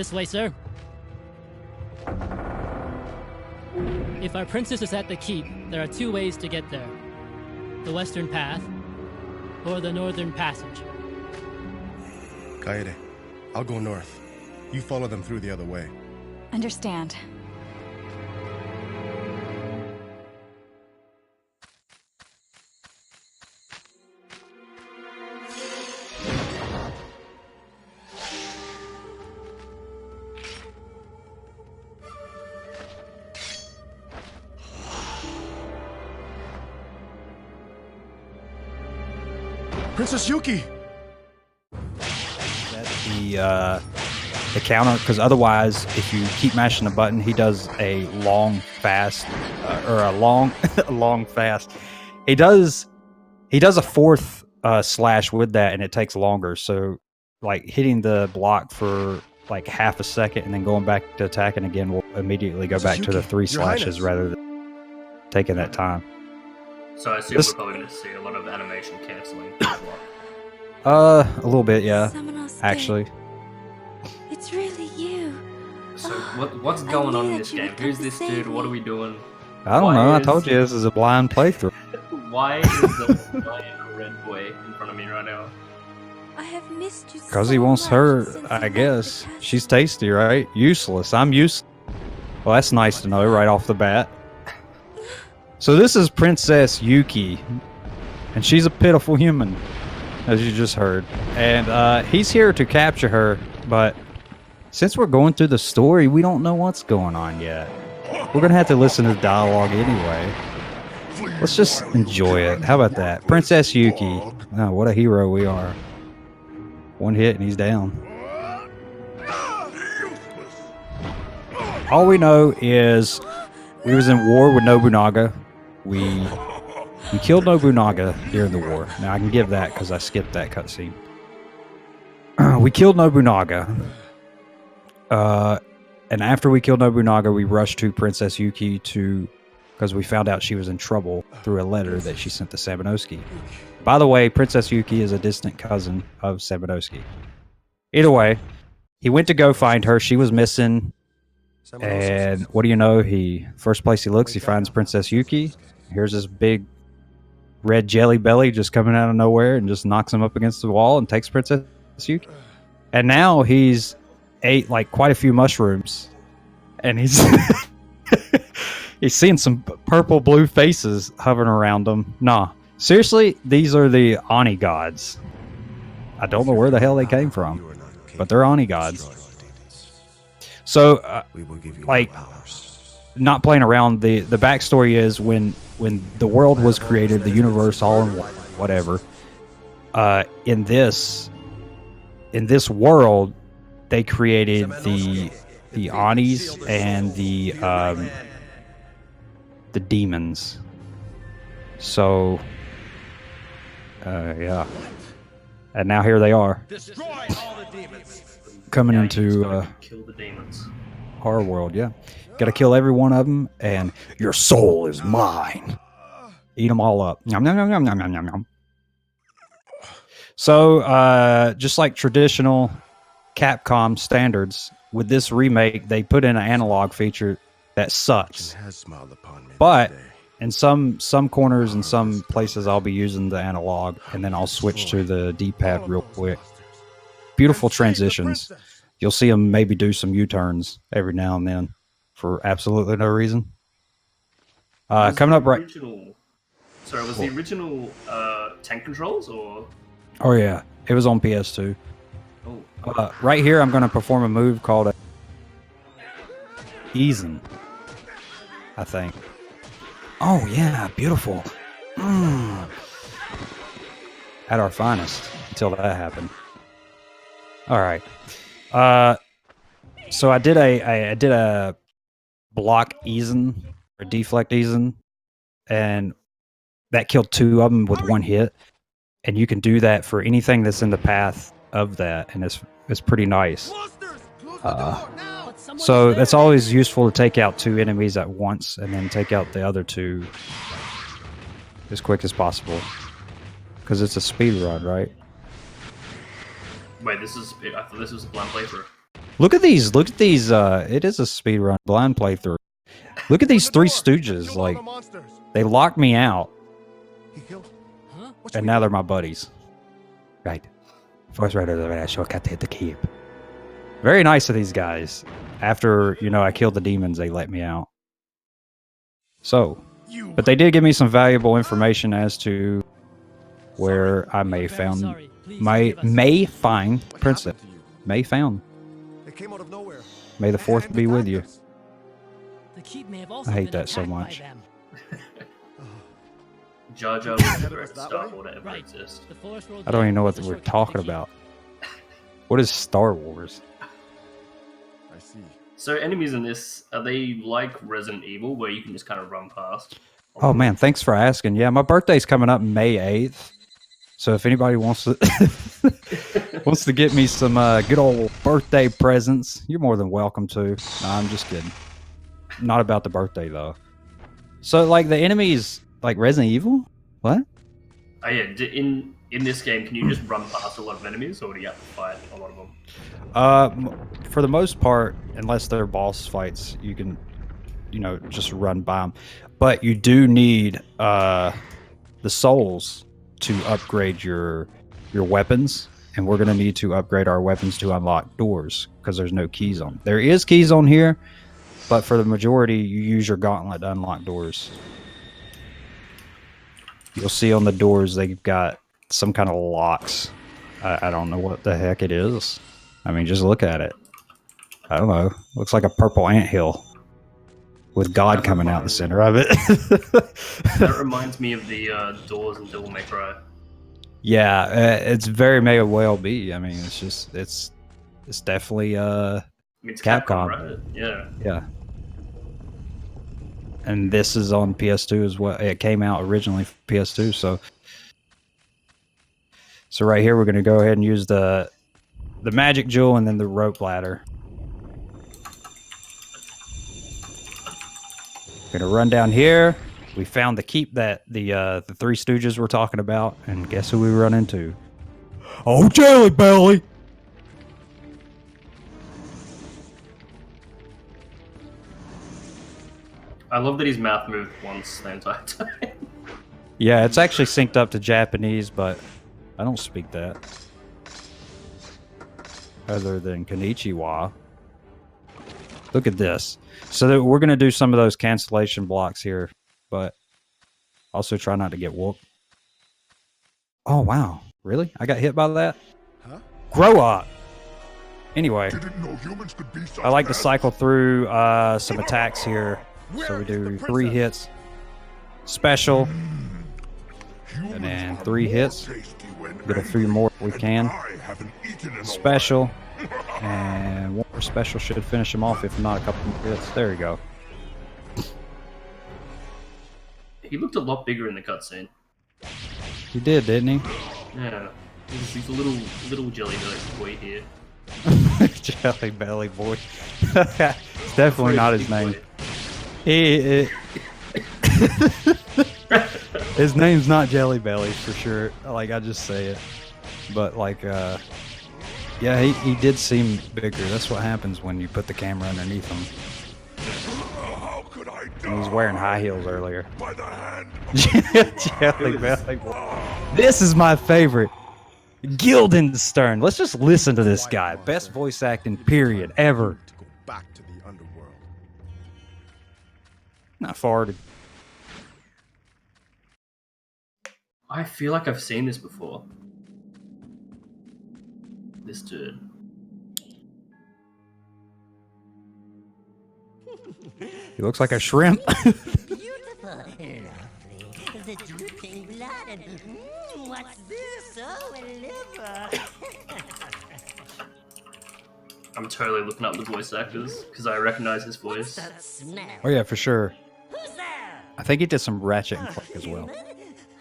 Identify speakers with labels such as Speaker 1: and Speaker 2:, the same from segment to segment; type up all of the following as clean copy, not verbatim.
Speaker 1: This way, sir. If our princess is at the keep, there are two ways to get there. The western path, or the northern passage.
Speaker 2: Kaede, I'll go north. You follow them through the other way.
Speaker 3: Understand.
Speaker 2: Princess Yuki!
Speaker 4: That's the counter, because otherwise, if you keep mashing the button, he does a long fast, or a long fast. He does a fourth slash with that, and it takes longer. So, like hitting the block for like half a second and then going back to attacking again will immediately go back to the 3 slashes rather than taking that time.
Speaker 5: So I assume we're probably going to see a lot of animation cancelling.
Speaker 4: A little bit, yeah. Actually.
Speaker 3: It's really you.
Speaker 5: So what's going on in this game? Who's this dude? What are we doing?
Speaker 4: I don't know. I told you this is a blind playthrough.
Speaker 5: Why is the giant red boy in front of me right now?
Speaker 3: I have missed you.
Speaker 4: Because he wants her, I guess. She's tasty, right? Useless. I'm useless. Well, that's nice to know right off the bat. So this is Princess Yuki, and she's a pitiful human, as you just heard. And he's here to capture her, but since we're going through the story, we don't know what's going on yet. We're going to have to listen to the dialogue anyway. Let's just enjoy it. How about that? Princess Yuki. Oh, what a hero we are. One hit and he's down. All we know is we was in war with Nobunaga. We killed Nobunaga during the war. Now I can give that because I skipped that cutscene. We killed Nobunaga. And after we killed Nobunaga, we rushed to Princess Yuki because we found out she was in trouble through a letter that she sent to Sabanosuke. By the way, Princess Yuki is a distant cousin of Sabanosuke. Either way, he went to go find her. She was missing. And what do you know? First place he looks, he finds Princess Yuki. Here's this big red jelly belly just coming out of nowhere and just knocks him up against the wall and takes Princess Yuki. And now he's ate like quite a few mushrooms, and he's he's seeing some purple blue faces hovering around him. Nah, seriously, these are the Oni gods. I don't know where the hell they came from, but they're Oni gods. So, like, not playing around, the backstory is when the world was created, the universe, all in one, whatever. In this world, they created the Onis and the demons. So, yeah, and now here they are. Destroy all the demons. Coming into
Speaker 5: kill the demons.
Speaker 4: Our world, yeah. Gotta kill every one of them, and your soul is mine. Eat them all up. Yum, yum, yum, yum, yum, yum, yum. So, just like traditional Capcom standards, with this remake, they put in an analog feature that sucks. But in some corners and some places, I'll be using the analog, and then I'll switch to the D-pad real quick. Beautiful transitions. You'll see them maybe do some U-turns every now and then for absolutely no reason. Coming up right...
Speaker 5: Sorry, was the original tank controls, or...?
Speaker 4: Oh, yeah. It was on PS2.
Speaker 5: Oh.
Speaker 4: Right here, I'm going to perform a move called Easin, I think. Oh, yeah. Beautiful. At our finest until that happened. All right. So I did a block Easin or deflect Easin, and that killed 2 of them with 1 hit. And you can do that for anything that's in the path of that, and it's pretty nice. So that's always useful to take out 2 enemies at once, and then take out the other 2 as quick as possible, because it's a speed run, right?
Speaker 5: Wait, I thought this was a blind playthrough.
Speaker 4: Look at these. Look at these. It is a speedrun blind playthrough. Look at these three stooges. Like, they locked me out. And now they're my buddies. Right. Force right over there. Shortcut to hit the keep. Very nice of these guys. After, you know, I killed the demons, they let me out. So, but they did give me some valuable information as to where I may find Princess. May found. May the fourth be with you. I hate that so much.
Speaker 5: Jar Jar was the best Star Wars to ever exist.
Speaker 4: I don't even know what we're talking about. What is Star Wars?
Speaker 2: I see.
Speaker 5: So enemies in this, are they like Resident Evil, where you can just kind of run past?
Speaker 4: Oh man, thanks for asking. Yeah, my birthday's coming up May 8th. So if anybody wants to wants to get me some good old birthday presents, you're more than welcome to. Nah, I'm just kidding. Not about the birthday though. So like the enemies like Resident Evil? What?
Speaker 5: Oh yeah, in this game, can you just run past a lot of enemies, or do you have to fight a lot of them?
Speaker 4: For the most part, unless they're boss fights, you can, you know, just run by them. But you do need the souls to upgrade your weapons, and we're gonna need to upgrade our weapons to unlock doors because there's no keys on. There is keys on here, but for the majority, you use your gauntlet to unlock doors. You'll see on the doors they've got some kind of locks. I don't know what the heck it is. I mean, just look at it. I don't know. Looks like a purple anthill with God coming out the center of it.
Speaker 5: That reminds me of the doors in Devil May Cry.
Speaker 4: Yeah, it's very may well be. I mean, it's just it's definitely
Speaker 5: It's Capcom, right? Yeah.
Speaker 4: Yeah. And this is on PS2 as well. It came out originally for PS2, so right here we're going to go ahead and use the magic jewel and then the rope ladder. Going to run down here. We found the keep that the Three Stooges were talking about, and guess who we run into? Oh, Jelly Belly!
Speaker 5: I love that his mouth moved once the entire time.
Speaker 4: Yeah, it's actually synced up to Japanese, but I don't speak that. Other than Konnichiwa. Look at this. So we're going to do some of those cancellation blocks here, but also try not to get whooped. Oh, wow. Really? I got hit by that?
Speaker 2: Huh?
Speaker 4: Grow up! Anyway,
Speaker 6: Didn't know humans could be so
Speaker 4: I like to
Speaker 6: bad.
Speaker 4: cycle through some attacks here. So we do 3 hits. Special. And then 3 hits. Get a few more if we can. Special. And one more special should finish him off, if not a couple more hits. There we go.
Speaker 5: He looked a lot bigger in the cutscene.
Speaker 4: He did, didn't he?
Speaker 5: Yeah. He's a little jelly boy here.
Speaker 4: Jelly Belly Boy. It's definitely not his name. His name's not Jelly Belly for sure. Like, I just say it. But like, yeah, he did seem bigger. That's what happens when you put the camera underneath him.
Speaker 6: How could I die?
Speaker 4: And he's wearing high heels earlier.
Speaker 6: By the hand.
Speaker 4: Jelly Belly Boy. This is my favorite. Guildenstern. Let's just listen to this guy. Best voice acting period ever.
Speaker 2: To go back to the underworld.
Speaker 4: Not farted.
Speaker 5: I feel like I've seen this before. This dude.
Speaker 4: He looks like a shrimp.
Speaker 7: Beautiful, lovely. The dripping blood and what's this? Oh, a liver.
Speaker 5: I'm totally looking up the voice actors because I recognize his voice.
Speaker 7: That smell.
Speaker 4: Oh yeah, for sure.
Speaker 7: Who's there?
Speaker 4: I think he did some Ratchet and Clank as well.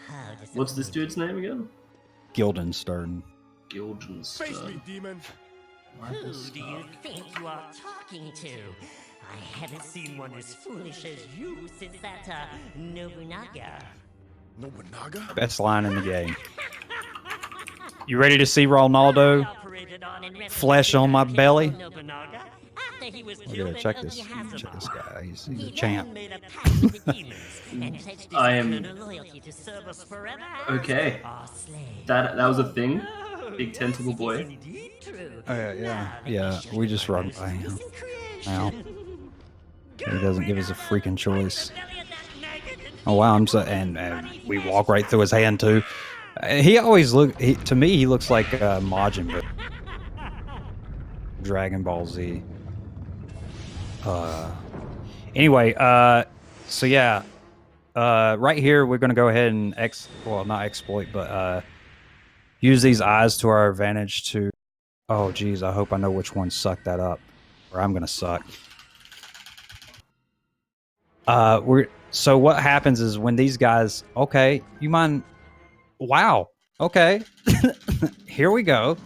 Speaker 7: How does
Speaker 5: What's this dude's name again?
Speaker 4: Guildenstern.
Speaker 2: Face me,
Speaker 5: Guildenstern.
Speaker 2: demon!
Speaker 7: Who do you think you are talking to? I haven't seen one as foolish as you since that Nobunaga.
Speaker 2: Nobunaga?
Speaker 4: Best line in the game. You ready to see Ronaldo? Flesh on my belly? Look at it. Check this guy. He's a champ.
Speaker 5: I am... Okay. That was a thing? Big tentacle boy.
Speaker 4: Oh, yeah. We just run by him. Now. He doesn't give us a freaking choice. Oh wow! And we walk right through his hand too. He always to me he looks like Majin Buu. Dragon Ball Z. Anyway, so yeah, right here we're gonna go ahead and not exploit, but use these eyes to our advantage to. Oh geez, I hope I know which one sucked that up, or I'm gonna suck. So what happens is when these guys, okay, you mind? Wow, okay, here we go.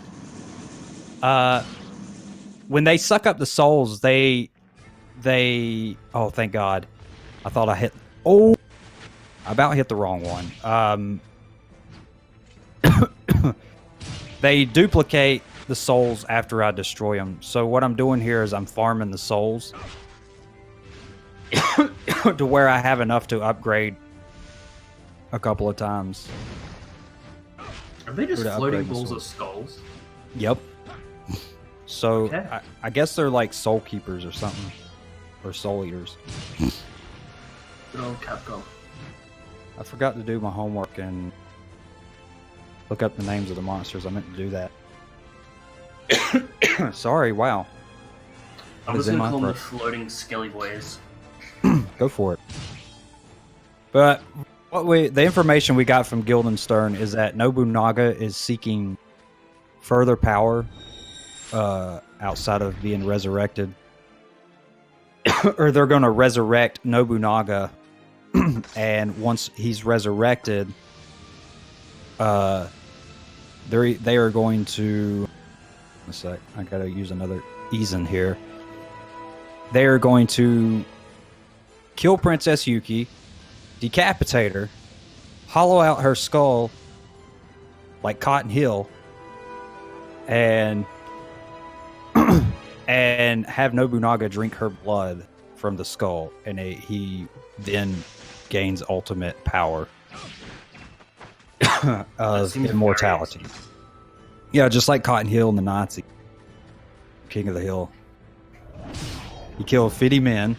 Speaker 4: When they suck up the souls, they, oh, thank God. I thought I about hit the wrong one. They duplicate the souls after I destroy them. So what I'm doing here is I'm farming the souls to where I have enough to upgrade a couple of times.
Speaker 5: Are they just floating balls of skulls?
Speaker 4: Yep. So
Speaker 5: okay.
Speaker 4: I guess they're like soul keepers or something, or soul eaters.
Speaker 5: Good old Capcom.
Speaker 4: I forgot to do my homework and look up the names of the monsters. I meant to do that. Sorry. Wow.
Speaker 5: I'm just gonna call them the floating skelly boys.
Speaker 4: Go for it. But the information we got from Guildenstern is that Nobunaga is seeking further power outside of being resurrected. Or they're going to resurrect Nobunaga, and once he's resurrected, they are going to... A sec, I gotta use another Eason here. They are going to kill Princess Yuki, decapitate her, hollow out her skull like Cotton Hill, and and have Nobunaga drink her blood from the skull, and he then gains ultimate power of immortality. Yeah, just like Cotton Hill and the Nazi King of the Hill. He killed 50 men.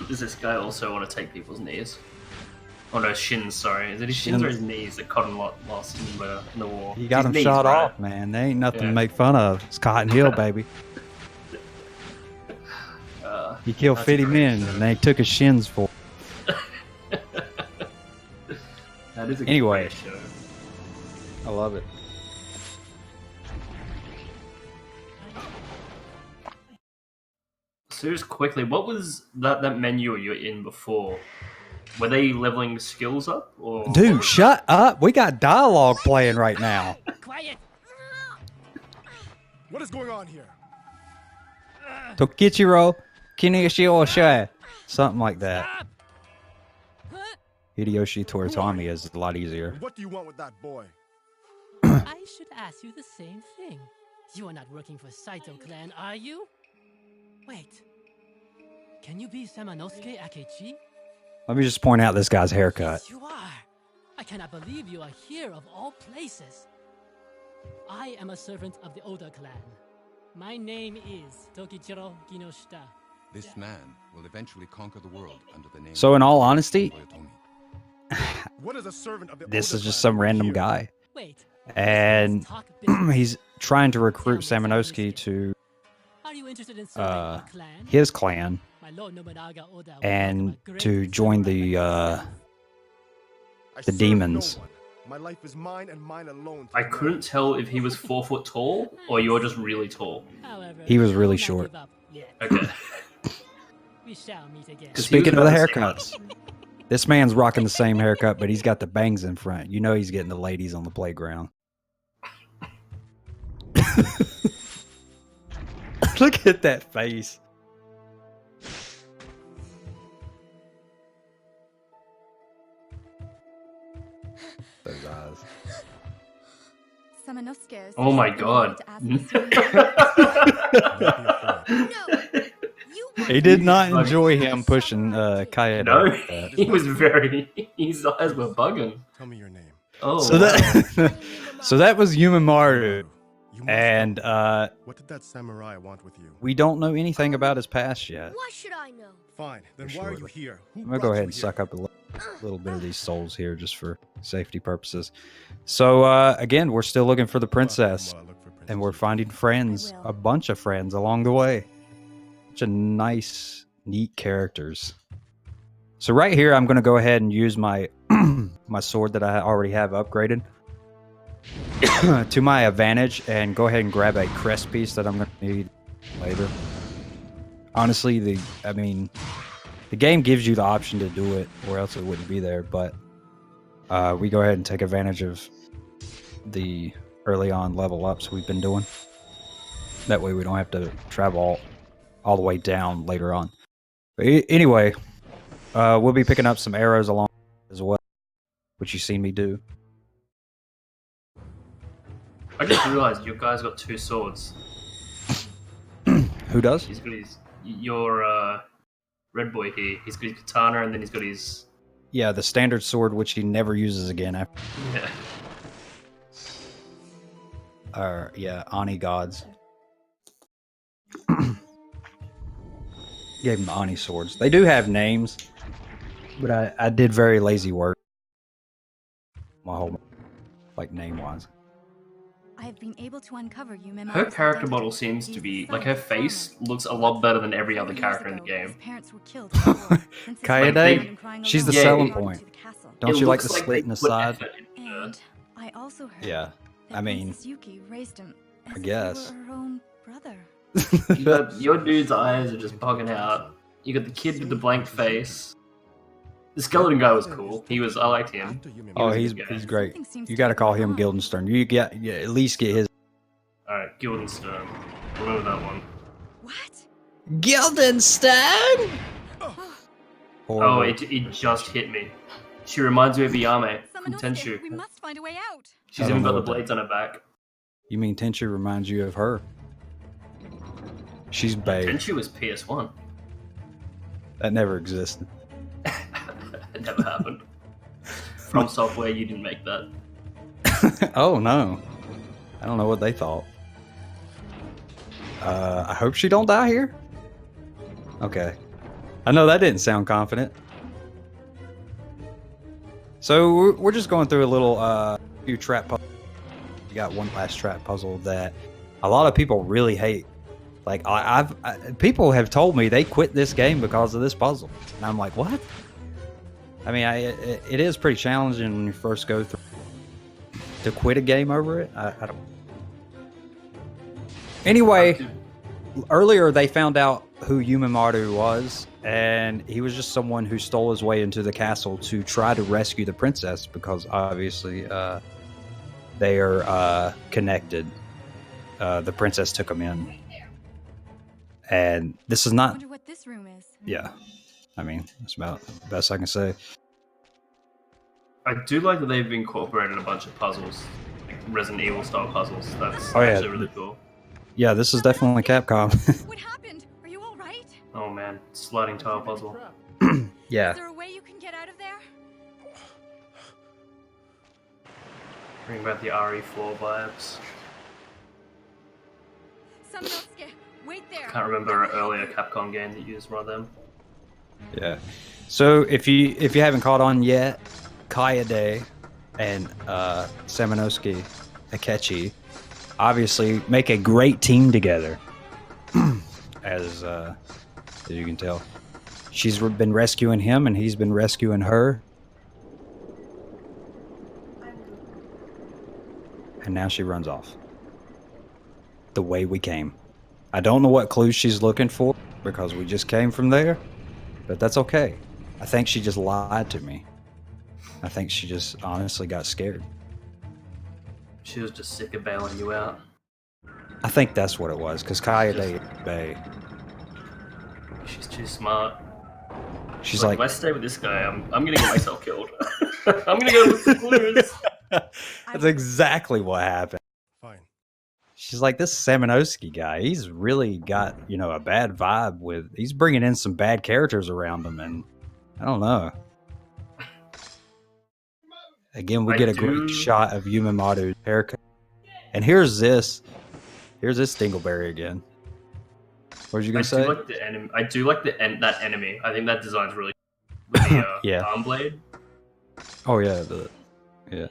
Speaker 5: Does this guy also want to take people's knees? Oh no, shins, sorry. Is it his shins or his knees that Cotton lost in the war?
Speaker 4: He got them shot off, man. They ain't nothing to make fun of. It's Cotton Hill, baby. He killed 50 men, and they took his shins for it.
Speaker 5: That is a
Speaker 4: anyway,
Speaker 5: great show.
Speaker 4: I love it.
Speaker 5: So just quickly, what was that menu you were in before? Were they leveling skills up? Or
Speaker 4: dude, shut up. We got dialogue playing right now.
Speaker 1: Quiet.
Speaker 2: What is going on here?
Speaker 4: Tokichiro Kineshio, something like that.
Speaker 1: Stop.
Speaker 4: Hideyoshi Toritami is a lot easier.
Speaker 2: What do you want with that boy?
Speaker 1: I should ask you the same thing. You are not working for Saito clan, are you? Wait. Can you be Samanosuke Akechi?
Speaker 4: Let me just point out this guy's haircut.
Speaker 1: Yes, you are. I cannot believe you are here of all places. I am a servant of the Oda clan. My name is Tokichiro Kinoshita.
Speaker 8: This man will eventually conquer the world under the name.
Speaker 4: So in all honesty,
Speaker 2: what is a servant of the
Speaker 4: this
Speaker 2: Oda
Speaker 4: is just
Speaker 2: clan
Speaker 4: some random
Speaker 2: here?
Speaker 4: guy.
Speaker 1: Wait.
Speaker 4: And he's trying to recruit Samanosuke to
Speaker 1: Are you interested in serving our clan?
Speaker 4: his clan
Speaker 1: My Lord Nobunaga Oda
Speaker 4: and
Speaker 1: will
Speaker 4: to join the
Speaker 2: I serve
Speaker 4: demons.
Speaker 2: no one. My life is mine and mine alone.
Speaker 5: I couldn't tell if he was 4 foot tall or you're just really tall.
Speaker 1: However,
Speaker 4: He was really
Speaker 1: do not
Speaker 4: short.
Speaker 1: give up yet.
Speaker 5: Okay.
Speaker 1: We shall meet again.
Speaker 4: Speaking of the
Speaker 5: about
Speaker 4: haircuts, this man's rocking the same haircut, but he's got the bangs in front. You know he's getting the ladies on the playground. Look at that face.
Speaker 3: Samanosuke's.
Speaker 5: Oh my god.
Speaker 3: No, you
Speaker 4: He did not enjoy him pushing Kaya.
Speaker 5: No, he was very. His eyes were bugging.
Speaker 2: Tell me your name.
Speaker 5: Oh,
Speaker 4: So that so that was Yumimaru,
Speaker 2: You must
Speaker 4: and
Speaker 2: tell me. What did that samurai want with you?
Speaker 4: we don't know anything about his past yet.
Speaker 9: Why should I know?
Speaker 2: Fine, then
Speaker 4: For
Speaker 2: why are
Speaker 4: sure.
Speaker 2: you here? Who
Speaker 4: I'm gonna
Speaker 2: brought
Speaker 4: go
Speaker 2: you
Speaker 4: ahead and
Speaker 2: here?
Speaker 4: suck up a little bit of these souls here just for safety purposes. So again, we're still looking for the princess,
Speaker 2: Look for Princess
Speaker 4: and we're
Speaker 2: Yuki.
Speaker 4: finding friends,
Speaker 3: I will.
Speaker 4: a bunch of friends along the way. Such a nice, neat characters. So right here, I'm gonna go ahead and use my my sword that I already have upgraded to my advantage, and go ahead and grab a crest piece that I'm gonna need later. Honestly, the game gives you the option to do it, or else it wouldn't be there. But we go ahead and take advantage of the early on level ups we've been doing. That way, we don't have to travel all the way down later on. But anyway, we'll be picking up some arrows along as well, which you've seen me do.
Speaker 5: I just realized you guys got two swords.
Speaker 4: Who does?
Speaker 5: He's got your red boy here. He's got his katana, and then he's got his.
Speaker 4: Yeah, the standard sword, which he never uses again after.
Speaker 5: Yeah.
Speaker 4: Yeah, Ani gods. Gave him the Ani swords. They do have names, but I did very lazy work. My whole, like, name-wise.
Speaker 3: I have been able to uncover Yumimaru's
Speaker 5: Her character
Speaker 3: identity.
Speaker 5: model seems
Speaker 3: He's
Speaker 5: to
Speaker 3: the
Speaker 5: be
Speaker 3: son
Speaker 5: like
Speaker 3: of
Speaker 5: her
Speaker 3: a
Speaker 5: face
Speaker 3: farmer.
Speaker 5: looks a lot better than every other
Speaker 3: 4 years
Speaker 5: character in the
Speaker 3: ago,
Speaker 5: game.
Speaker 3: his parents were killed in the war. Princess
Speaker 4: Kaede,
Speaker 3: Yuki crying
Speaker 4: she's the
Speaker 3: alone
Speaker 5: selling
Speaker 3: brought him
Speaker 4: point.
Speaker 3: to the castle.
Speaker 4: Don't
Speaker 5: It
Speaker 4: you like the
Speaker 5: looks
Speaker 4: slit
Speaker 5: they
Speaker 4: in the
Speaker 5: put
Speaker 4: side?
Speaker 5: effort into her.
Speaker 3: And I also heard
Speaker 4: Yeah,
Speaker 3: that
Speaker 4: I mean,
Speaker 3: Princess Yuki raised him as
Speaker 4: I
Speaker 3: if
Speaker 4: guess.
Speaker 3: he were her own brother.
Speaker 5: You got your dude's eyes are just bugging out. You got the kid with the blank face. The skeleton guy was cool. I liked him.
Speaker 2: After you
Speaker 4: Oh,
Speaker 2: remember-
Speaker 5: a
Speaker 4: he's
Speaker 5: good guy.
Speaker 4: great.
Speaker 3: Something seems
Speaker 4: You
Speaker 3: to
Speaker 4: got to
Speaker 3: be
Speaker 4: call
Speaker 3: going
Speaker 4: him
Speaker 3: on.
Speaker 4: Guildenstern. You at least get his.
Speaker 5: Alright, Guildenstern. Remember that one.
Speaker 3: What?
Speaker 4: Guildenstern.
Speaker 5: Oh, it just hit me. She reminds me of Iyame from
Speaker 3: Samanosuke,
Speaker 5: Tenshu.
Speaker 3: we must find a way out.
Speaker 5: She's
Speaker 4: I don't
Speaker 5: even
Speaker 4: know
Speaker 5: got the
Speaker 4: what that-
Speaker 5: blades on her back.
Speaker 4: You mean Tenshu reminds you of her? She's bae.
Speaker 5: Tenshu was PS1.
Speaker 4: That never existed.
Speaker 5: It never happened. From Software, you didn't make that.
Speaker 4: Oh no, I don't know what they thought. I hope she don't die here. Okay, I know that didn't sound confident. So we're just going through a little few trap puzzles. You got one last trap puzzle that a lot of people really hate. Like people have told me they quit this game because of this puzzle, and I'm like, what? I mean, it is pretty challenging when you first go through. To quit a game over it, I don't. Anyway, earlier they found out who Yumimaru was, and he was just someone who stole his way into the castle to try to rescue the princess, because obviously they are connected. The princess took him in, and this is
Speaker 3: I
Speaker 4: not.
Speaker 3: wonder what this room is.
Speaker 4: Yeah, I mean that's about the best I can say.
Speaker 5: I do like that they've incorporated a bunch of puzzles, like Resident Evil style puzzles. That's
Speaker 4: Oh, yeah.
Speaker 5: actually really cool.
Speaker 4: Yeah, this is definitely Capcom.
Speaker 3: What happened? Are you all right?
Speaker 5: Oh man, sliding tile puzzle.
Speaker 4: Yeah.
Speaker 3: Is there a way you can get out of there?
Speaker 5: Bring back the RE4 vibes.
Speaker 3: Samanosuke, wait there.
Speaker 5: Can't remember an earlier Capcom game that used one of them.
Speaker 4: Yeah. So if you haven't caught on yet, Kaede and Samanosuke Akechi obviously make a great team together. as you can tell, she's been rescuing him and he's been rescuing her. And now she runs off. The way we came. I don't know what clues she's looking for because we just came from there, but that's okay. I think she just lied to me. I think she just honestly got scared.
Speaker 5: She was just sick of bailing you out.
Speaker 4: I think that's what it was, because Kaede Bay.
Speaker 5: She's too smart.
Speaker 4: She's
Speaker 5: If
Speaker 4: like,
Speaker 5: I stay with this guy, I'm gonna get myself killed. I'm gonna go with the clues.
Speaker 4: that's exactly what happened. She's like, this Samanowski guy, he's really got, you know, a bad vibe with, he's bringing in some bad characters around him, and I don't know. Again, we get a great shot of Yumimaru's haircut. And here's this Dingleberry again. What was you gonna say?
Speaker 5: I do like that enemy. I think that design's really cool. With the
Speaker 4: yeah.
Speaker 5: arm blade.
Speaker 4: Oh yeah, yeah.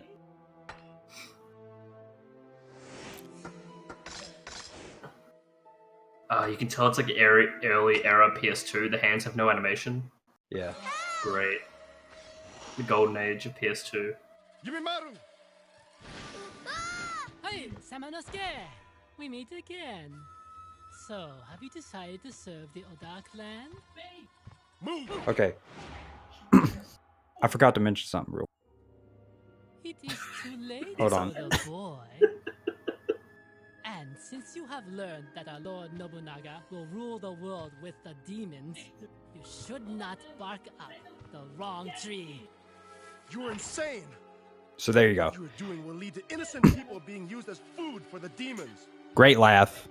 Speaker 5: You can tell it's like early era PS2. The hands have no animation.
Speaker 4: Yeah.
Speaker 5: Great. The golden age of PS2.
Speaker 6: Yumimaru!
Speaker 1: Hey, Samanosuke! We meet again. So, have you decided to serve the Oda clan?
Speaker 6: Move!
Speaker 4: Okay. I forgot to mention something real.
Speaker 1: It is too late,
Speaker 4: Hold on.
Speaker 1: little boy. And since you have learned that our Lord Nobunaga will rule the world with the demons, you should not bark up the wrong tree.
Speaker 6: You are insane!
Speaker 4: So there you go.
Speaker 6: What you are doing will lead to innocent people being used as food for the demons.
Speaker 4: Great laugh.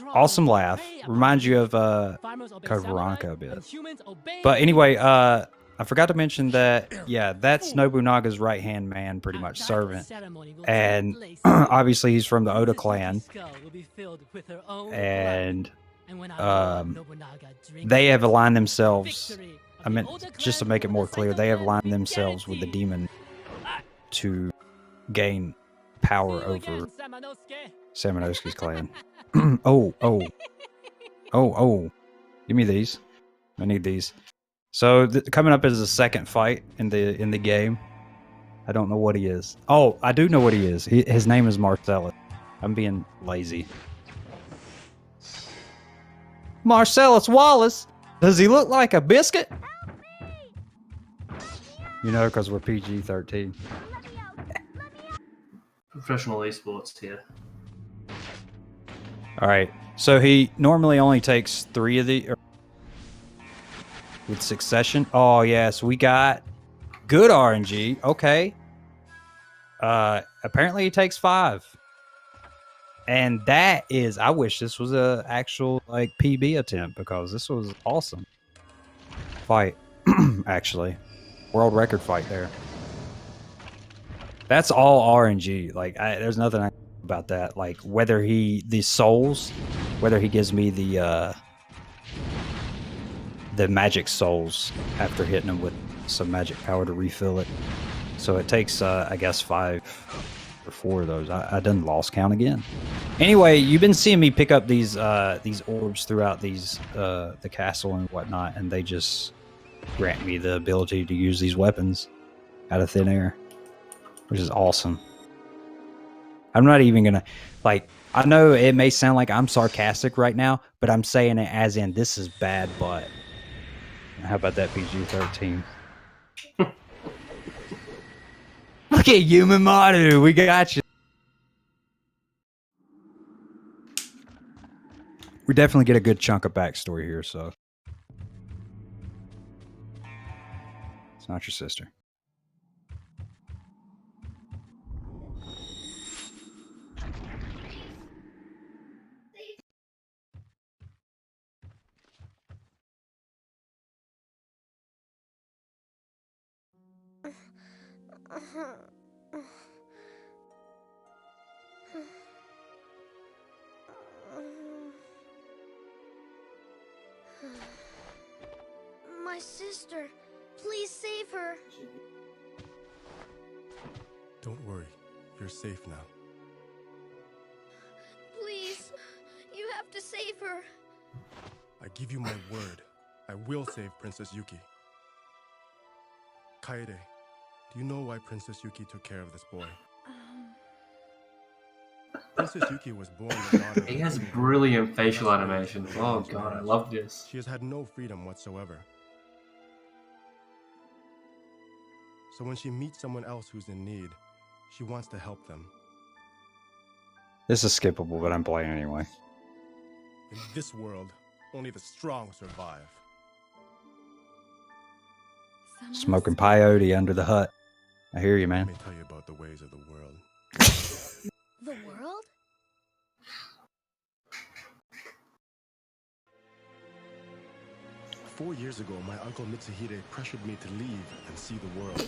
Speaker 4: Awesome laugh. Reminds you of
Speaker 1: Farmers obey
Speaker 4: Code
Speaker 1: samurai,
Speaker 4: Veronica a bit.
Speaker 1: and humans obey
Speaker 4: But anyway, I forgot to mention that, yeah, that's Nobunaga's right-hand man, pretty much, servant. And obviously he's from the Oda clan. And they have aligned themselves, I meant, just to make it more clear, they have aligned themselves with the demon to gain power over Samanowski's clan. Oh. Give me these. I need these. So coming up is the second fight in the game. I don't know what he is. Oh, I do know what he is. His name is Marcellus. I'm being lazy. Marcellus Wallace. Does he look like a biscuit? You know, because we're PG-13.
Speaker 5: Professional esports here.
Speaker 4: All right. So he normally only takes 3 of the... with succession. Oh, yes. We got good RNG. Okay. Apparently he takes 5. And that is... I wish this was a actual, like, PB attempt, because this was awesome. Fight. Actually. World record fight there. That's all RNG. Like, there's nothing I can do about that. Like, whether the souls, whether he gives me the magic souls after hitting him with some magic power to refill it. So it takes, I guess, 5 or 4 of those. I done lost count again. Anyway, you've been seeing me pick up these orbs throughout the castle and whatnot, and they just grant me the ability to use these weapons out of thin air, which is awesome. I'm not even gonna, like, I know it may sound like I'm sarcastic right now, but I'm saying it as in this is bad butt. How about that, PG-13? Look at Yumimaru, we got you. We definitely get a good chunk of backstory here, so. It's not your sister.
Speaker 9: My sister. Please save her.
Speaker 6: Don't worry. You're safe now.
Speaker 9: Please. You have to save her.
Speaker 6: I give you my word. I will save Princess Yuki. Kaede, do you know why Princess Yuki took care of this boy? Princess Yuki was born the daughter of
Speaker 5: He has brilliant facial animation. Oh god, I love this.
Speaker 6: She has had no freedom whatsoever. So when she meets someone else who's in need, she wants to help them.
Speaker 4: This is skippable, but I'm playing anyway.
Speaker 6: In this world, only the strong survive.
Speaker 4: Smoking peyote under the hut. I hear you, man.
Speaker 6: Let me tell you about the ways of the world.
Speaker 9: The world?
Speaker 6: 4 years ago, my uncle Mitsuhide pressured me to leave and see the world.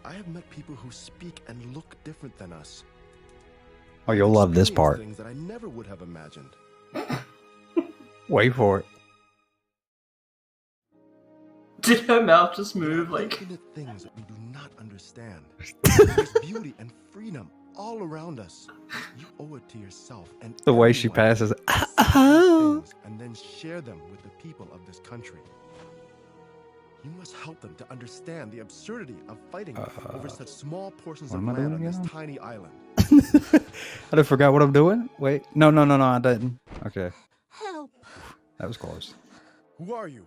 Speaker 6: I have met people who speak and look different than us.
Speaker 4: Oh, you'll love this part.
Speaker 6: Things that I never would have imagined.
Speaker 4: Wait for it.
Speaker 5: Did her mouth just move like?
Speaker 6: Infinite things that we do not understand. There's beauty and freedom all around us. You owe it to yourself and
Speaker 4: The way she
Speaker 6: everyone
Speaker 4: passes.
Speaker 6: to see these things and then share them with the people of this country. You must help them to understand the absurdity of fighting over such small portions
Speaker 4: what
Speaker 6: of
Speaker 4: am I
Speaker 6: land
Speaker 4: doing
Speaker 6: on this
Speaker 4: again?
Speaker 6: tiny island.
Speaker 4: I forgot what I'm doing. Wait. No, I didn't. Okay.
Speaker 10: Help.
Speaker 4: That was close.
Speaker 6: Who are you?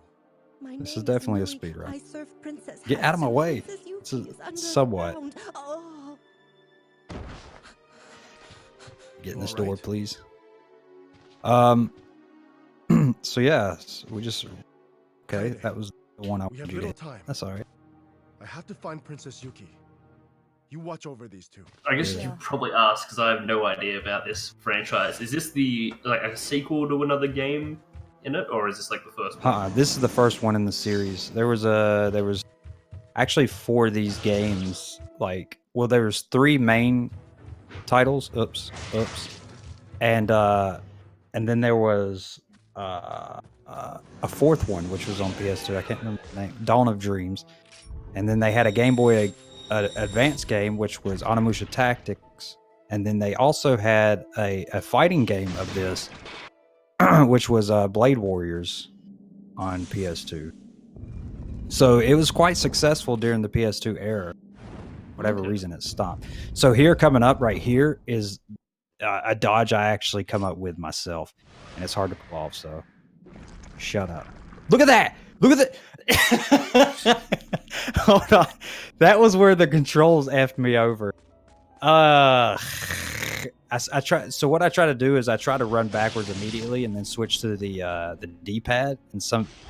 Speaker 10: My
Speaker 4: This is
Speaker 10: name
Speaker 4: definitely a
Speaker 10: Yui.
Speaker 4: speed run.
Speaker 10: I serve Princess
Speaker 4: Get out of my
Speaker 10: Hatsune.
Speaker 4: way.
Speaker 10: Princess
Speaker 4: It's
Speaker 10: Yuki is
Speaker 4: somewhat.
Speaker 10: underground. Oh.
Speaker 4: Get in
Speaker 6: You
Speaker 4: this
Speaker 6: all
Speaker 4: door,
Speaker 6: right?
Speaker 4: please. So yeah, we just okay.
Speaker 6: Kaede,
Speaker 4: That was the one I
Speaker 6: we have
Speaker 4: wanted you to
Speaker 6: little
Speaker 4: hit.
Speaker 6: time.
Speaker 4: That's all right.
Speaker 6: I have to find Princess Yuki. You watch over these two.
Speaker 5: I guess
Speaker 4: Yeah.
Speaker 5: you probably ask because I have no idea about this franchise. Is this the like a sequel to another game in it, or is this like the first one?
Speaker 4: This is the first one in the series. There was actually 4 of these games. Like, well, there was 3 main titles. Oops. And then there was a 4th one, which was on PS2. I can't remember the name. Dawn of Dreams. And then they had a Game Boy Advance game, which was Onimusha Tactics. And then they also had a fighting game of this, which was Blade Warriors on PS2. So it was quite successful during the PS2 era. Whatever reason it stopped. So here, coming up right here, is a dodge I actually come up with myself, and it's hard to pull off. So shut up. Look at that. Look at that. Hold on. That was where the controls effed me over. I try. So what I try to do is I try to run backwards immediately and then switch to the D-pad, and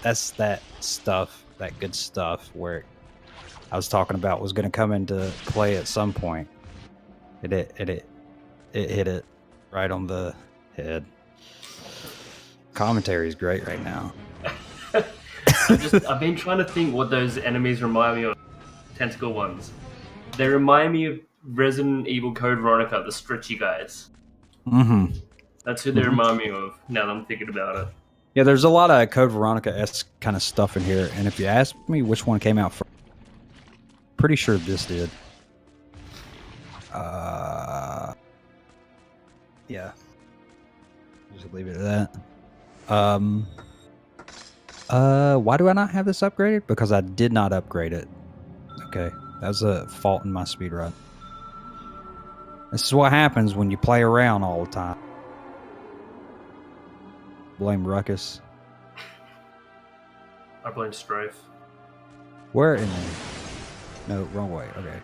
Speaker 4: that's that stuff, that good stuff where I was talking about was going to come into play at some point. It hit it right on the head. Commentary is great right now.
Speaker 5: I've been trying to think what those enemies remind me of. Tentacle ones. They remind me of Resident Evil Code Veronica, the stretchy guys.
Speaker 4: Mm-hmm.
Speaker 5: That's who they remind me of now that I'm thinking about it.
Speaker 4: Yeah, there's a lot of Code Veronica-esque kind of stuff in here, and if you ask me which one came out first, pretty sure this did. Yeah. Just leave it at that. Why do I not have this upgraded? Because I did not upgrade it. Okay, that was a fault in my speedrun. This is what happens when you play around all the time. Blame Ruckus.
Speaker 5: I blame Strafe.
Speaker 4: Where in there? No, wrong way. Okay.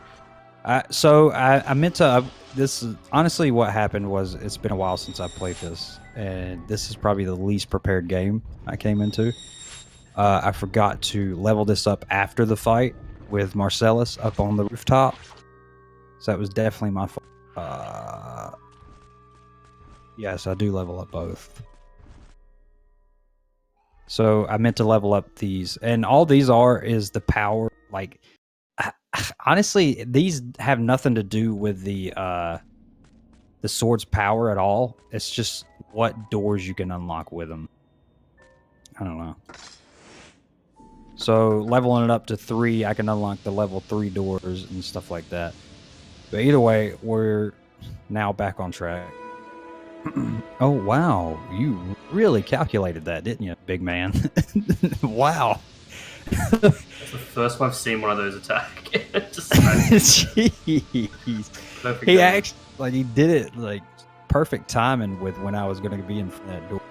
Speaker 4: So I meant to. This is honestly what happened was it's been a while since I played this, and this is probably the least prepared game I came into. I forgot to level this up after the fight with Marcellus up on the rooftop, so that was definitely my fault. Yes, I do level up both. So I meant to level up these, and all these is the power. Like, honestly, these have nothing to do with the sword's power at all. It's just what doors you can unlock with them. I don't know. So leveling it up to 3, I can unlock the level 3 doors and stuff like that. But either way, we're now back on track. Oh, wow. You really calculated that, didn't you, big man? Wow.
Speaker 5: That's the first time I've seen one of those attack.
Speaker 4: Jeez.
Speaker 5: Perfect
Speaker 4: He
Speaker 5: damage.
Speaker 4: actually, like, he did it, like, perfect timing with when I was going to be in front of that door.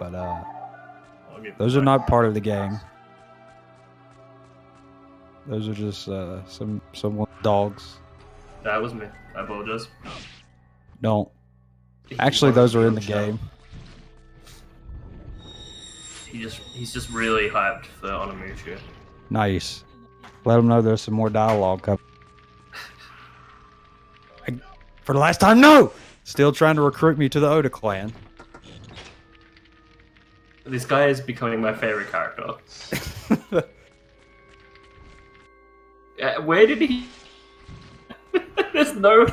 Speaker 4: But, those are not part of the game. Those are just, some dogs.
Speaker 5: That was me. I apologize.
Speaker 4: Don't. Actually, those are in the game.
Speaker 5: He's just really hyped for Onimusha.
Speaker 4: Nice. Let them know there's some more dialogue coming. For the last time, no! Still trying to recruit me to the Oda clan.
Speaker 5: This guy is becoming my favorite character. Where did he... There's no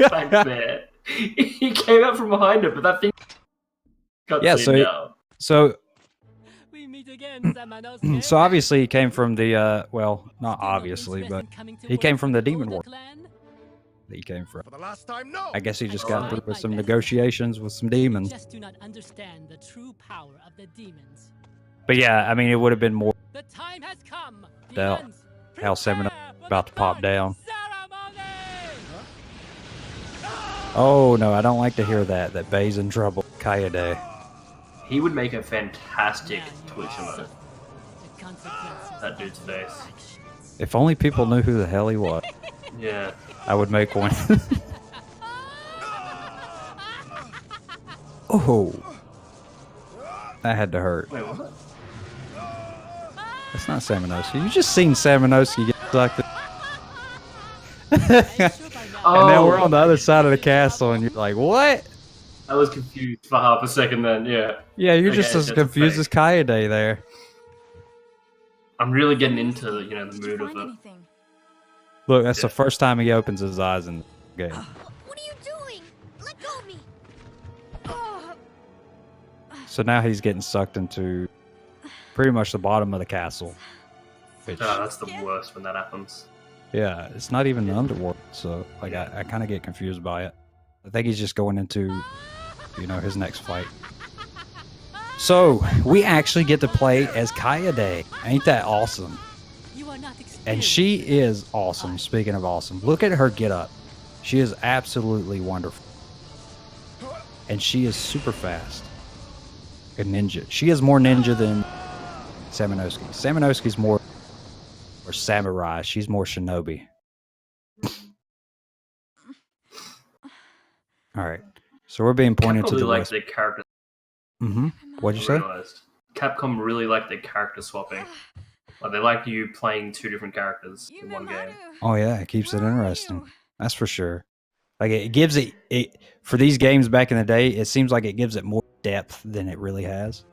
Speaker 5: back there. He came out from behind it, but that thing...
Speaker 4: Yeah, so
Speaker 1: We meet again, Samanosuke.
Speaker 4: so obviously he came from the well, not obviously, but he came from the demon world that he came from.
Speaker 6: For the last time, no.
Speaker 4: I guess he just got through with some negotiations with some demons.
Speaker 1: Just do not understand the true power of the demons.
Speaker 4: But yeah, I mean, it would have been more
Speaker 1: The time has come.
Speaker 4: doubt
Speaker 1: Demons,
Speaker 4: how Semino
Speaker 1: prepare for
Speaker 4: about
Speaker 1: the
Speaker 4: to pop
Speaker 1: birth
Speaker 4: down.
Speaker 1: ceremony!
Speaker 4: Oh no, I don't like to hear that. That Bay's in trouble. Kaede.
Speaker 5: He would make a fantastic Twitch emote.
Speaker 1: The consequences
Speaker 5: That dude's face.
Speaker 4: If only people knew who the hell he was,
Speaker 5: Yeah.
Speaker 4: I would make one. Oh, that had to hurt.
Speaker 5: Wait, what?
Speaker 4: That's not Samanosuke. You just seen Samanosuke get sucked. And now we're on the other side of the castle, and you're like, what?
Speaker 5: I was confused for half a second then, yeah.
Speaker 4: Yeah, you're
Speaker 5: Okay,
Speaker 4: just as
Speaker 5: that's
Speaker 4: confused
Speaker 5: fake.
Speaker 4: as Kaede there.
Speaker 5: I'm really getting into, you know, the
Speaker 3: Did you
Speaker 5: mood of
Speaker 3: find
Speaker 5: it.
Speaker 3: anything?
Speaker 4: Look, that's the first time he opens his eyes in the game.
Speaker 9: What are you doing? Let go of me.
Speaker 3: Oh,
Speaker 4: So now he's getting sucked into pretty much the bottom of the castle. Which,
Speaker 5: Oh, that's the worst when that happens.
Speaker 4: yeah, it's not even the underworld, so like I kind of get confused by it. I think he's just going into, you know, his next fight. So we actually get to play as Kaede. Ain't that awesome?
Speaker 1: You are not
Speaker 4: And she is awesome. Speaking of awesome, look at her get up. She is absolutely wonderful. And she is super fast. A ninja. She is more ninja than Samanosuke. Samanosuke's more samurai. She's more shinobi. All right. So we're being pointed to
Speaker 5: Capcom really
Speaker 4: the
Speaker 5: like
Speaker 4: west.
Speaker 5: their character.
Speaker 4: Mm-hmm. What'd you
Speaker 5: I
Speaker 4: say?
Speaker 5: realized. Capcom really like their character swapping. Like they like you playing two different characters in one game.
Speaker 4: Oh yeah, it keeps it interesting. That's for sure. Like it gives it for these games back in the day. It seems like it gives it more depth than it really has.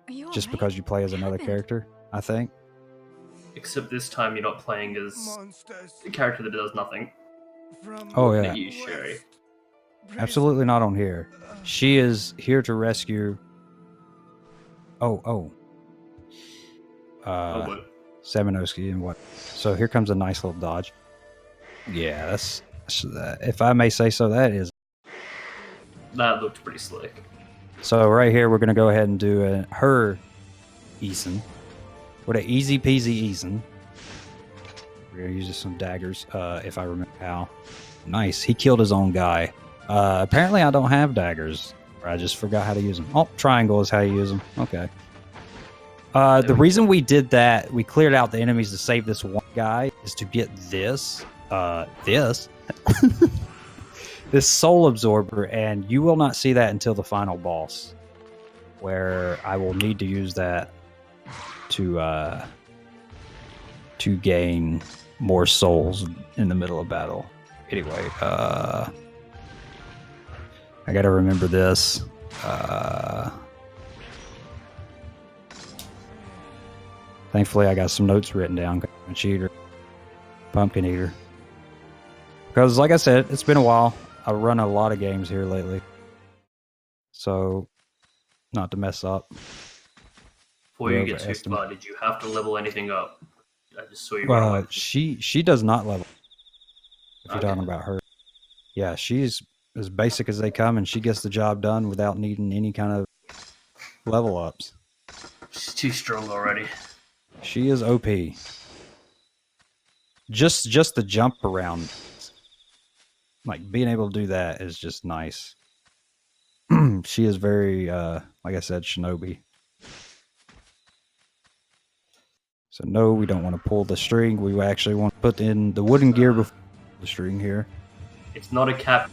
Speaker 3: are you
Speaker 4: Just
Speaker 3: alright?
Speaker 4: because you play as
Speaker 3: What
Speaker 4: another
Speaker 3: happened?
Speaker 4: character, I think.
Speaker 5: Except this time you're not playing as a character that does nothing.
Speaker 4: Oh
Speaker 5: Look
Speaker 4: yeah,
Speaker 5: at you, Sherry.
Speaker 4: absolutely not on here. She is here to rescue.
Speaker 5: Oh, but
Speaker 4: Samanosuke and what? So here comes a nice little dodge. Yeah, that's if I may say so, that is.
Speaker 5: that looked pretty slick.
Speaker 4: So right here, we're gonna go ahead and do her Eason. What a easy peasy Eason. We're gonna use some daggers, if I remember how. Nice, he killed his own guy. Apparently I don't have daggers. Or I just forgot how to use them. Oh, triangle is how you use them. Okay. The reason we did that, we cleared out the enemies to save this one guy, is to get this, this soul absorber, and you will not see that until the final boss, where I will need to use that to gain more souls in the middle of battle. Anyway, I gotta remember this. Thankfully, I got some notes written down. I'm a cheater. Pumpkin eater. Because, like I said, it's been a while. I've run a lot of games here lately. So, not to mess up.
Speaker 5: Before you get too
Speaker 4: Overestimate.
Speaker 5: far, did you have to level anything up? I just saw you run away.
Speaker 4: She does not level. If you're
Speaker 5: Okay.
Speaker 4: talking about her. Yeah, she's as basic as they come, and she gets the job done without needing any kind of level ups.
Speaker 5: She's too strong already.
Speaker 4: She is OP. Just the jump around, like being able to do that is just nice. She is very, like I said, shinobi. So no, we don't want to pull the string. We actually want to put in the wooden gear before the string here.
Speaker 5: It's not a cap.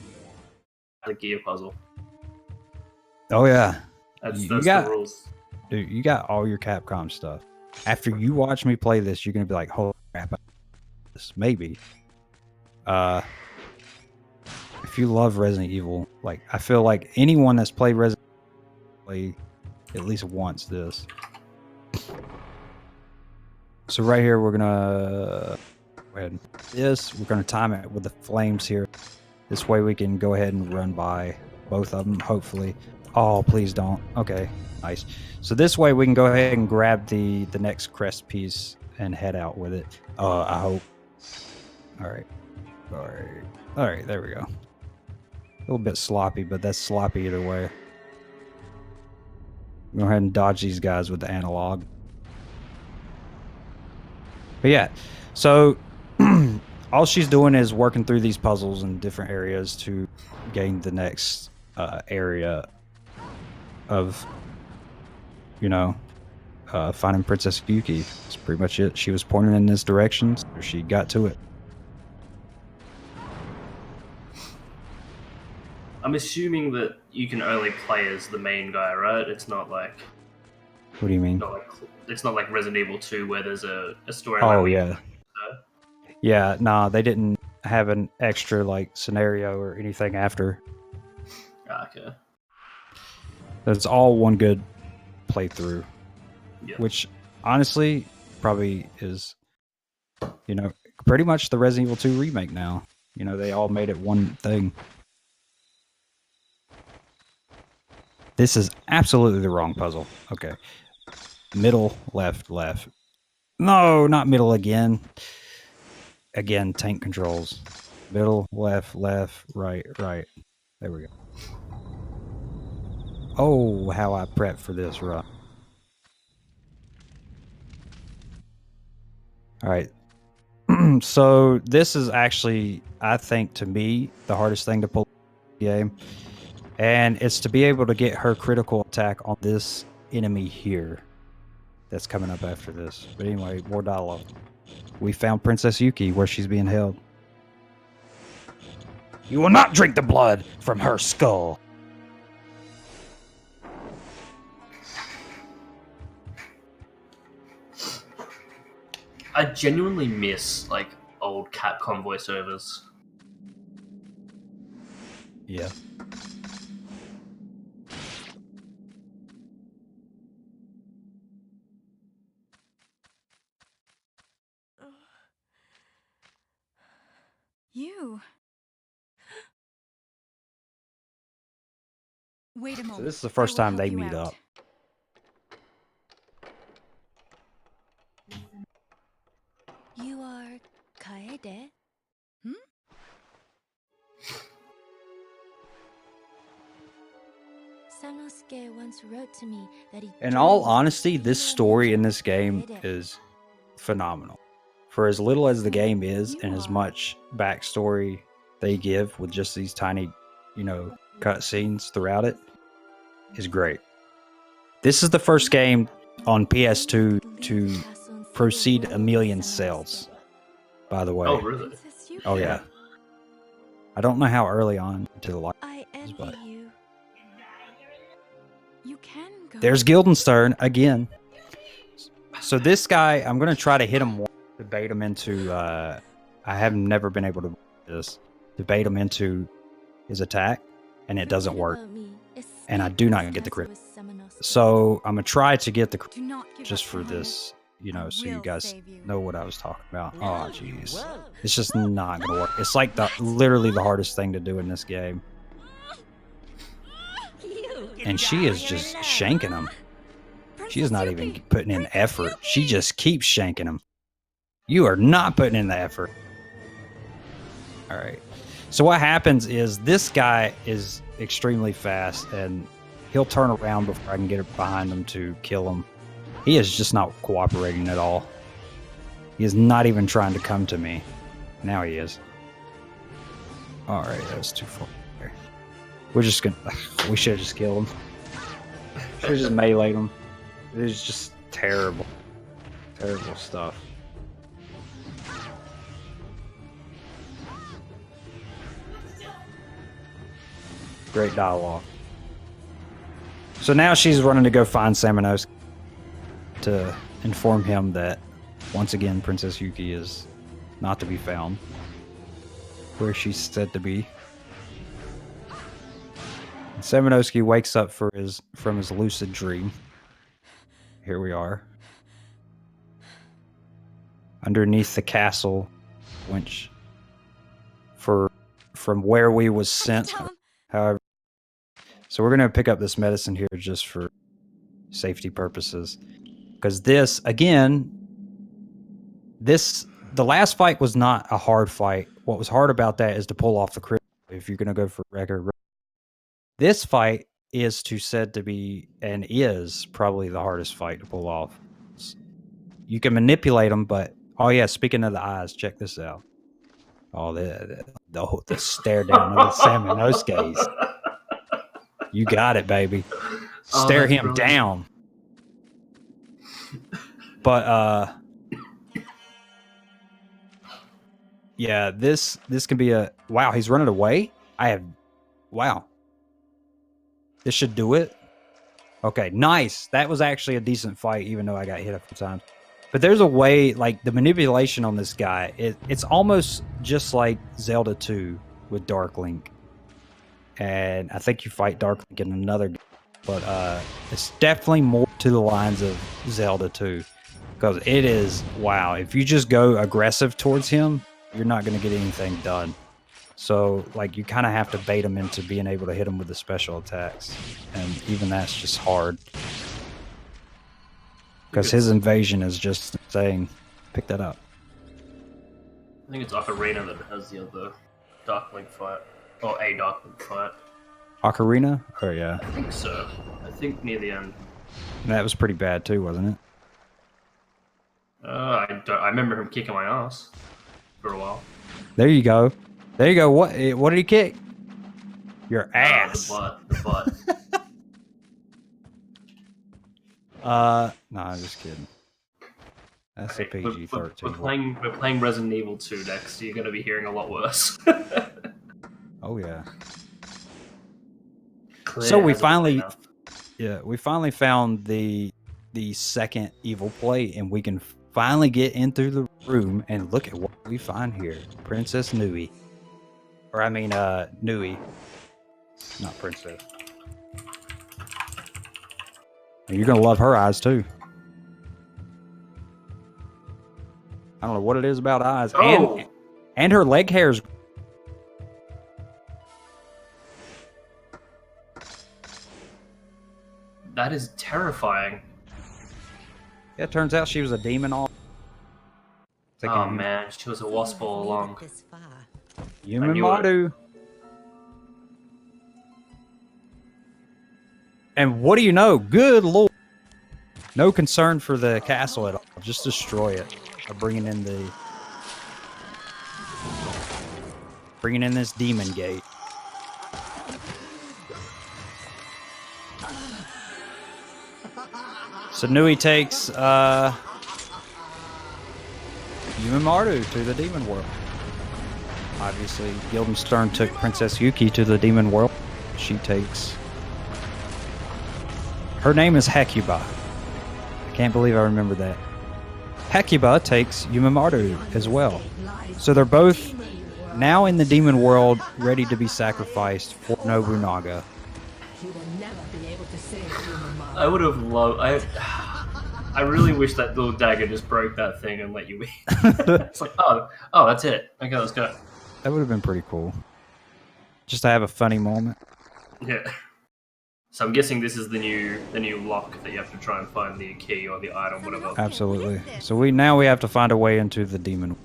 Speaker 5: The gear puzzle.
Speaker 4: Oh yeah,
Speaker 5: That's
Speaker 4: You
Speaker 5: the
Speaker 4: got-
Speaker 5: rules.
Speaker 4: dude, you got all your Capcom stuff. After you watch me play this, you're gonna be like, "Holy crap!" This maybe. If if you love Resident Evil, like I feel like anyone that's played Resident Evil play at least once this. So right here we're gonna go ahead and this. We're gonna time it with the flames here. This way we can go ahead and run by both of them, hopefully. Oh, please don't. Okay, nice. So this way we can go ahead and grab the next crest piece and head out with it. I hope. All right, there we go. A little bit sloppy, but that's sloppy either way. Go ahead and dodge these guys with the analog. But yeah, so all she's doing is working through these puzzles in different areas to gain the next area of, finding Princess Yuki. That's pretty much it. She was pointing in this direction, so she got to it.
Speaker 5: I'm assuming that you can only play as the main guy, right? It's not like...
Speaker 4: What do you mean?
Speaker 5: It's not like Resident Evil 2 where there's a storyline.
Speaker 4: Oh, yeah. Yeah, nah, they didn't have an extra, scenario or anything after.
Speaker 5: Okay.
Speaker 4: It's all one good playthrough.
Speaker 5: Yeah.
Speaker 4: Which, honestly, probably is, pretty much the Resident Evil 2 remake now. They all made it one thing. This is absolutely the wrong puzzle. Okay. Middle, left, left. No, not middle again. Again, tank controls. Middle, left, left, right, right. There we go. Oh, how I prepped for this run. Alright. So, this is actually, I think, to me, the hardest thing to pull in the game. And it's to be able to get her critical attack on this enemy here. That's coming up after this. But anyway, more dialogue. We found Princess Yuki where she's being held. You will not drink the blood from her skull.
Speaker 5: I genuinely miss, old Capcom voiceovers.
Speaker 4: Yeah.
Speaker 3: You. Wait a moment.
Speaker 4: So this is the first time they meet up.
Speaker 9: You are Kaede?
Speaker 3: Hmm?
Speaker 9: Sanosuke once wrote to me that he...
Speaker 4: In all honesty, this story in this game is phenomenal. For as little as the game is, and as much backstory they give with just these tiny, cutscenes throughout it, is great. This is the first game on PS2 to proceed 1 million sales, by the way.
Speaker 5: Oh, really?
Speaker 4: Oh, yeah. I don't know how early on to the life, but...
Speaker 3: You can go.
Speaker 4: There's Guildenstern again. So this guy, I'm going to try to hit him once. Debate him into I have never been able to do this. Debate him into his attack, and it doesn't work. And I do not get the crit. So I'm gonna try to get the crit just for this, so you guys know what I was talking about. Oh jeez. It's just not gonna work. It's like literally the hardest thing to do in this game. And she is just shanking him. She is not even putting in effort. She just keeps shanking him. You are not putting in the effort. Alright. So what happens is this guy is extremely fast and he'll turn around before I can get behind him to kill him. He is just not cooperating at all. He is not even trying to come to me. Now he is. Alright, that was too far. We're just gonna... We should have just killed him. Should have just meleeed him. It was just terrible. Terrible stuff. Great dialogue. So now she's running to go find Samanos to inform him that, once again, Princess Yuki is not to be found where she's said to be. Semenowski wakes up from his lucid dream. Here we are. Underneath the castle, which from where we was sent. However, so we're gonna pick up this medicine here just for safety purposes. Because this, again, the last fight was not a hard fight. What was hard about that is to pull off the crit if you're gonna go for record. This fight is said to be and is probably the hardest fight to pull off. You can manipulate them, but oh yeah, speaking of the eyes, check this out. Oh, the stare down of the Semenowskis. You got it, baby. Stare him down. But yeah, this can be a wow. He's running away. Wow. This should do it. Okay, nice. That was actually a decent fight, even though I got hit a few times. But there's a way, like, the manipulation on this guy, it's almost just like Zelda 2 with Dark Link. And I think you fight Dark Link in another game. But it's definitely more to the lines of Zelda 2. Because it is, wow, if you just go aggressive towards him, you're not going to get anything done. So, like, you kind of have to bait him into being able to hit him with the special attacks. And even that's just hard. Because his invasion is just insane. Pick that up.
Speaker 5: I think it's Ocarina that has the other Dark Link fight. Or a Dark Link fight.
Speaker 4: Ocarina? Oh, yeah.
Speaker 5: I think so. I think near the end.
Speaker 4: And that was pretty bad, too, wasn't it?
Speaker 5: I remember him kicking my ass for a while.
Speaker 4: There you go. There you go. What did he kick? Your ass.
Speaker 5: The butt.
Speaker 4: No, I'm just kidding. That's a PG-13.
Speaker 5: We're playing Resident Evil 2 next, so you're going to be hearing a lot worse.
Speaker 4: Oh yeah.
Speaker 5: Clear
Speaker 4: So we finally found the second evil plate, and we can finally get into the room and look at what we find here. Princess Nui. Or I mean, Nui. Not Princess. And you're gonna love her eyes too. I don't know what it is about eyes.
Speaker 5: Oh.
Speaker 4: And her leg hairs.
Speaker 5: That is terrifying.
Speaker 4: Yeah, it turns out she was a demon all.
Speaker 5: Oh man, she was a wasp all along.
Speaker 4: Human Madu. And what do you know? Good lord. No concern for the castle at all. Just destroy it by bringing in this demon gate. So Nui takes Yumimaru to the demon world. Obviously, Guildenstern took Princess Yuki to the demon world. She takes... Her name is Hecuba. I can't believe I remember that. Hecuba takes Yumimaru as well. So they're both now in the demon world, ready to be sacrificed for Nobunaga.
Speaker 5: I would have loved... I really wish that little dagger just broke that thing and let you win. It's like, oh, that's it. Okay, let's go.
Speaker 4: That would have been pretty cool. Just to have a funny moment.
Speaker 5: Yeah. So I'm guessing this is the new lock that you have to try and find the key or the item, whatever.
Speaker 4: Absolutely. So we have to find a way into the demon.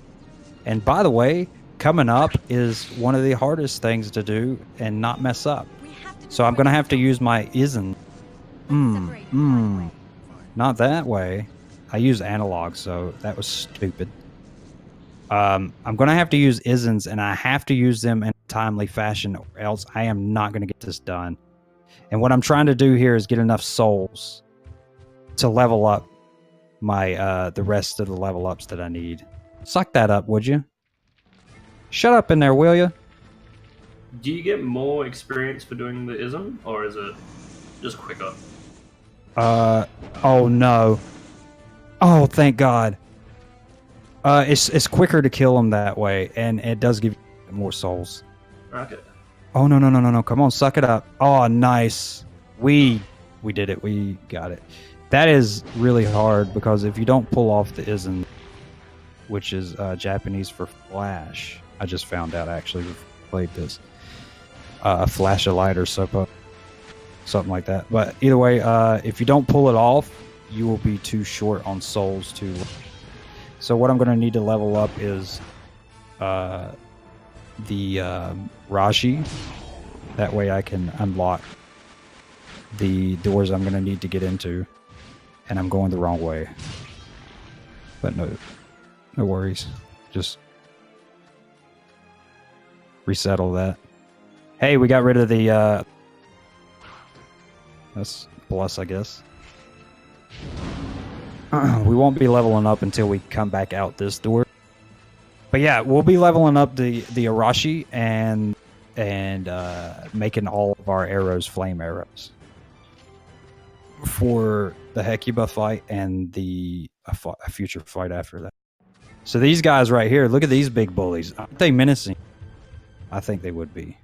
Speaker 4: And by the way, coming up is one of the hardest things to do and not mess up. So I'm gonna have to use my isn't. Not that way. I use analog, so that was stupid. I'm gonna have to use isn't, and I have to use them in a timely fashion, or else I am not gonna get this done. And what I'm trying to do here is get enough souls to level up my the rest of the level ups that I need. Suck that up, would you? Shut up in there, will you?
Speaker 5: Do you get more experience for doing the ism, or is it just quicker?
Speaker 4: Oh no. Oh, thank God. It's quicker to kill them that way, and it does give you more souls.
Speaker 5: Okay.
Speaker 4: Oh, no, no, no, no, no. Come on, suck it up. Oh, nice. We did it. We got it. That is really hard because if you don't pull off the isn't, which is Japanese for flash, I just found out actually we've played this. A flash of light or something like that. But either way, if you don't pull it off, you will be too short on souls to. So what I'm going to need to level up is the Rashi. That way I can unlock the doors I'm going to need to get into. And I'm going the wrong way. But no worries. Just resettle that. Hey, we got rid of the that's plus, I guess. We won't be leveling up until we come back out this door. But yeah, we'll be leveling up the Arashi and making all of our arrows flame arrows for the Hecuba fight and a future fight after that. So these guys right here, look at these big bullies. Aren't they menacing? I think they would be.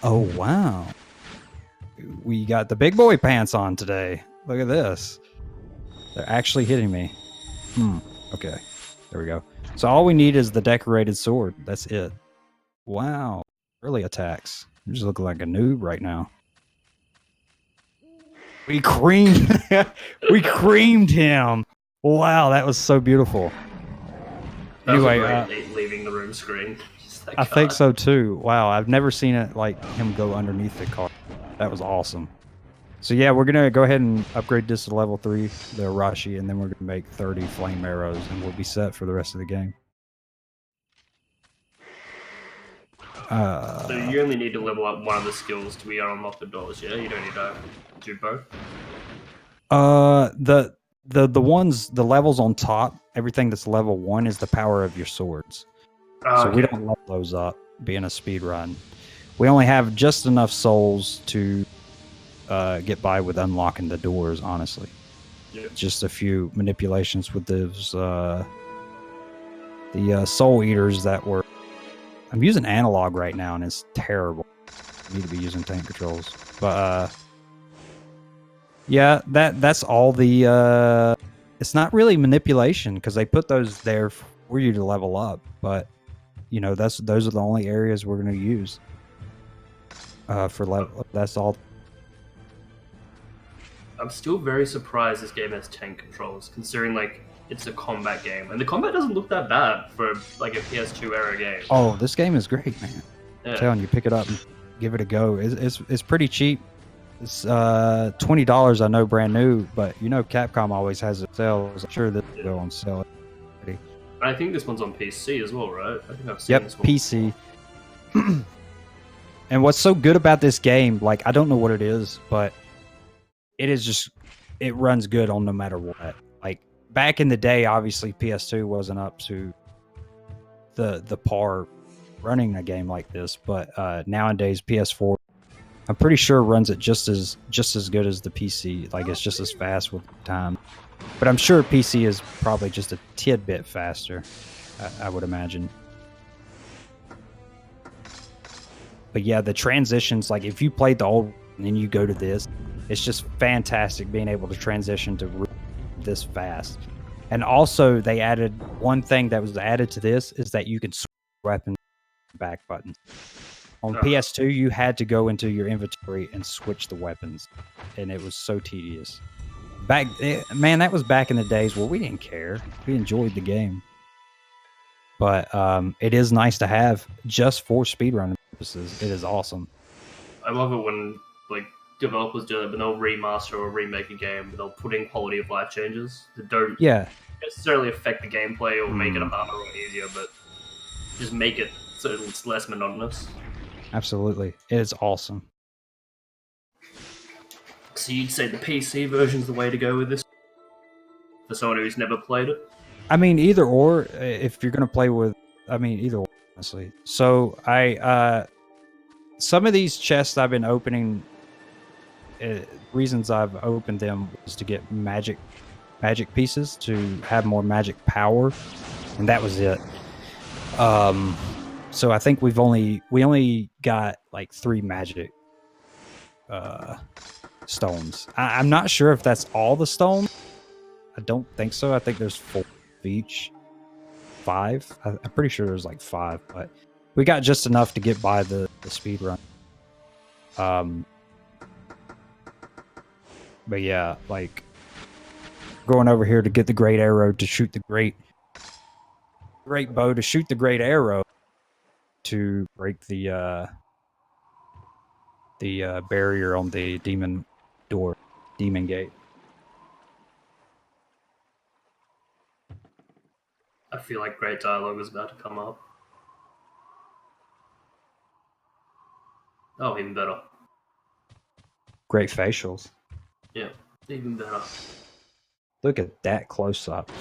Speaker 4: Oh wow. We got the big boy pants on today. Look at this. They're actually hitting me. Okay. There we go. So all we need is the decorated sword. That's it. Wow. Early attacks. You just look like a noob right now. We creamed him. Wow, that was so beautiful. Anyway,
Speaker 5: leaving the room screen.
Speaker 4: I think so too. Wow, I've never seen it like him go underneath the car. That was awesome. So yeah, we're gonna go ahead and upgrade this to level 3, the Arashi, and then we're gonna make 30 flame arrows, and we'll be set for the rest of the game.
Speaker 5: So you only need to level up one of the skills to be able to unlock the doors, yeah? You don't need to do both?
Speaker 4: The ones, the levels on top, everything that's level 1 is the power of your swords. So we don't level those up, being a speed run. We only have just enough souls to get by with unlocking the doors, honestly.
Speaker 5: Yeah.
Speaker 4: Just a few manipulations with those the soul eaters that were... I'm using analog right now, and it's terrible. I need to be using tank controls. But, yeah, that's all the... it's not really manipulation, because they put those there for you to level up. But, you know, those are the only areas we're going to use. For level... That's all.
Speaker 5: I'm still very surprised this game has tank controls, considering, like, it's a combat game. And the combat doesn't look that bad for, like, a PS2 era game.
Speaker 4: Oh, this game is great, man.
Speaker 5: Yeah.
Speaker 4: I'm telling you, pick it up and give it a go. It's pretty cheap. It's $20, I know, brand new, but you know Capcom always has it sales. I'm sure that they'll go on sale.
Speaker 5: I think this one's on PC as well, right? I think I've seen this one.
Speaker 4: PC. And what's so good about this game, like, I don't know what it is, but it is just, it runs good on no matter what. Like, back in the day, obviously PS2 wasn't up to the par running a game like this, but nowadays PS4, I'm pretty sure runs it just as good as the PC. Like, it's just as fast with time. But I'm sure PC is probably just a tidbit faster, I would imagine. But yeah, the transitions, like if you played the old and then you go to this, it's just fantastic being able to transition to this fast. And also, they added one thing that was added to this is that you can switch weapon back buttons. On PS2, you had to go into your inventory and switch the weapons, and it was so tedious. Man, that was back in the days where we didn't care. We enjoyed the game. But it is nice to have just for speedrunning purposes. It is awesome.
Speaker 5: I love it when like developers do it, but they'll remaster or remake a game, but they'll put in quality of life changes that don't necessarily affect the gameplay or make it harder or easier, but just make it so it's less monotonous.
Speaker 4: Absolutely. It is awesome.
Speaker 5: So you'd say the PC version's the way to go with this? For someone who's never played it?
Speaker 4: I mean, either or, if you're going to play with... I mean, either or, honestly. So, some of these chests I've been opening... reasons I've opened them was to get magic pieces, to have more magic power. And that was it. So I think we only got like 3 magic stones. I'm not sure if that's all the stones. I don't think so. I think there's 4 of each. 5. I'm pretty sure there's like 5, but we got just enough to get by the speed run. But yeah, like going over here to get the great arrow to shoot the great bow to shoot the great arrow to break the barrier on the demon gate.
Speaker 5: I feel like great dialogue is about to come up. Oh, even better.
Speaker 4: Great facials.
Speaker 5: Yeah, even better.
Speaker 4: Look at that close up.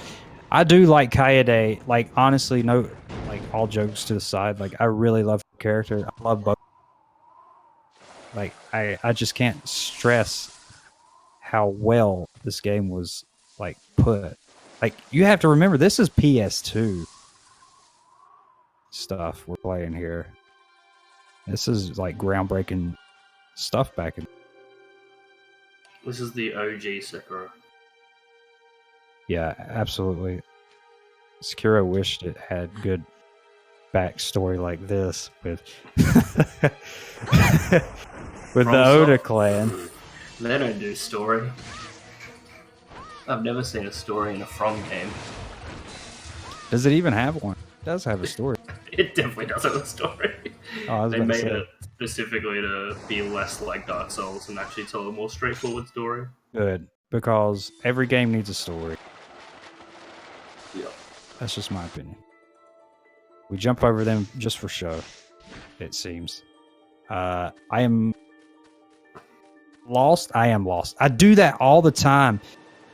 Speaker 4: I do like Kaede. Like, honestly, no, like, all jokes to the side. Like, I really love the character. I love both. Like, I just can't stress how well this game was, like, put. Like, you have to remember, this is PS2 stuff we're playing here. This is, like, groundbreaking stuff back in.
Speaker 5: This is the OG Sekiro.
Speaker 4: Yeah, absolutely. Sekiro wished it had good backstory like this with with the Oda clan.
Speaker 5: They don't do story. I've never seen a story in a From game.
Speaker 4: Does it even have one? It does have a story.
Speaker 5: It definitely does have a story.
Speaker 4: Oh,
Speaker 5: they made it specifically to be less like Dark Souls and actually tell a more straightforward story.
Speaker 4: Good, because every game needs a story.
Speaker 5: Yeah.
Speaker 4: That's just my opinion. We jump over them just for show, it seems. I am lost. I do that all the time.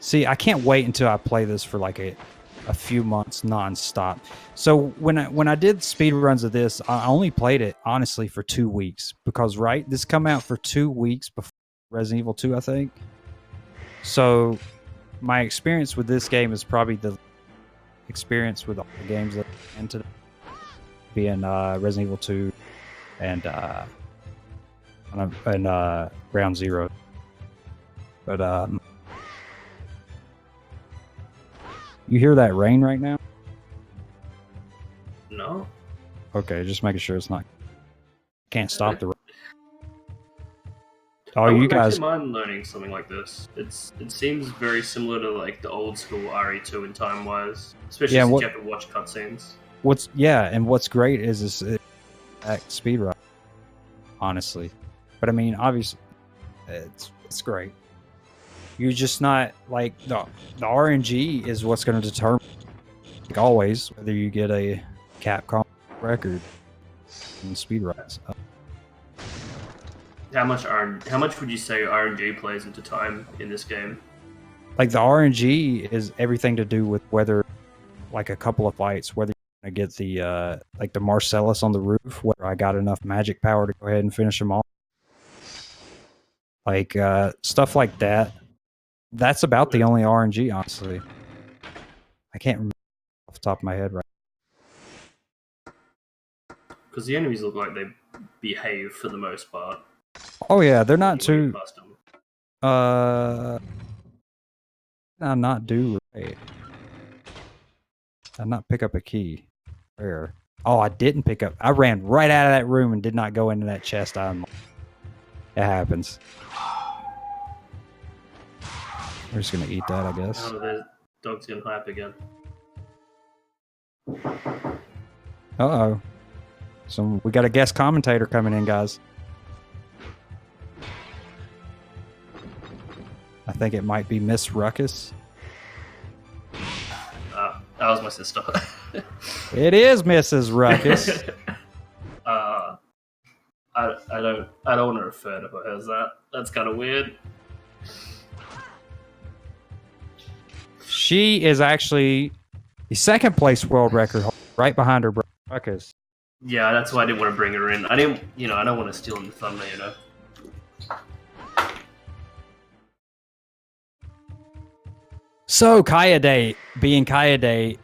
Speaker 4: See, I can't wait until I play this for like a few months nonstop. So when I did speed runs of this, I only played it honestly for 2 weeks because this come out for 2 weeks before Resident Evil 2, I think. So my experience with this game is probably the experience with all the games that I into being Resident Evil 2 and Ground Zero. But you hear that rain right now?
Speaker 5: No.
Speaker 4: Okay, just making sure it's not. Can't stop the rain.
Speaker 5: Oh,
Speaker 4: you guys
Speaker 5: actually mind learning something like this. It seems very similar to like the old school RE2 in time wise, especially since you have to watch cutscenes.
Speaker 4: What's great is speed run, honestly. But I mean, obviously, it's great. You're just not like the RNG is what's going to determine, like always, whether you get a Capcom record in speed runs.
Speaker 5: How much would you say RNG plays into time in this game?
Speaker 4: Like the RNG is everything to do with whether, like a couple of fights, whether you're gonna get the like the Marcellus on the roof, whether I got enough magic power to go ahead and finish them all. Like stuff like that. That's about the only RNG, honestly. I can't remember off the top of my head right.
Speaker 5: Because the enemies look like they behave for the most part.
Speaker 4: Oh yeah, they're not too. I'm not do right. I not pick up a key. Where? Oh, I didn't pick up. I ran right out of that room and did not go into that chest. It happens. We're just gonna eat that, I guess.
Speaker 5: Oh, the dog's getting hype again.
Speaker 4: Uh-oh. So we got a guest commentator coming in, guys. I think it might be Miss Ruckus.
Speaker 5: That was my sister.
Speaker 4: It is Mrs. Ruckus.
Speaker 5: I don't want to refer to her as that. That's kind of weird.
Speaker 4: She is actually the second place world record holder, right behind her brother Ruckus.
Speaker 5: Yeah, that's why I didn't want to bring her in. I don't want to steal the thunder,
Speaker 4: So Kaede, being Kaede,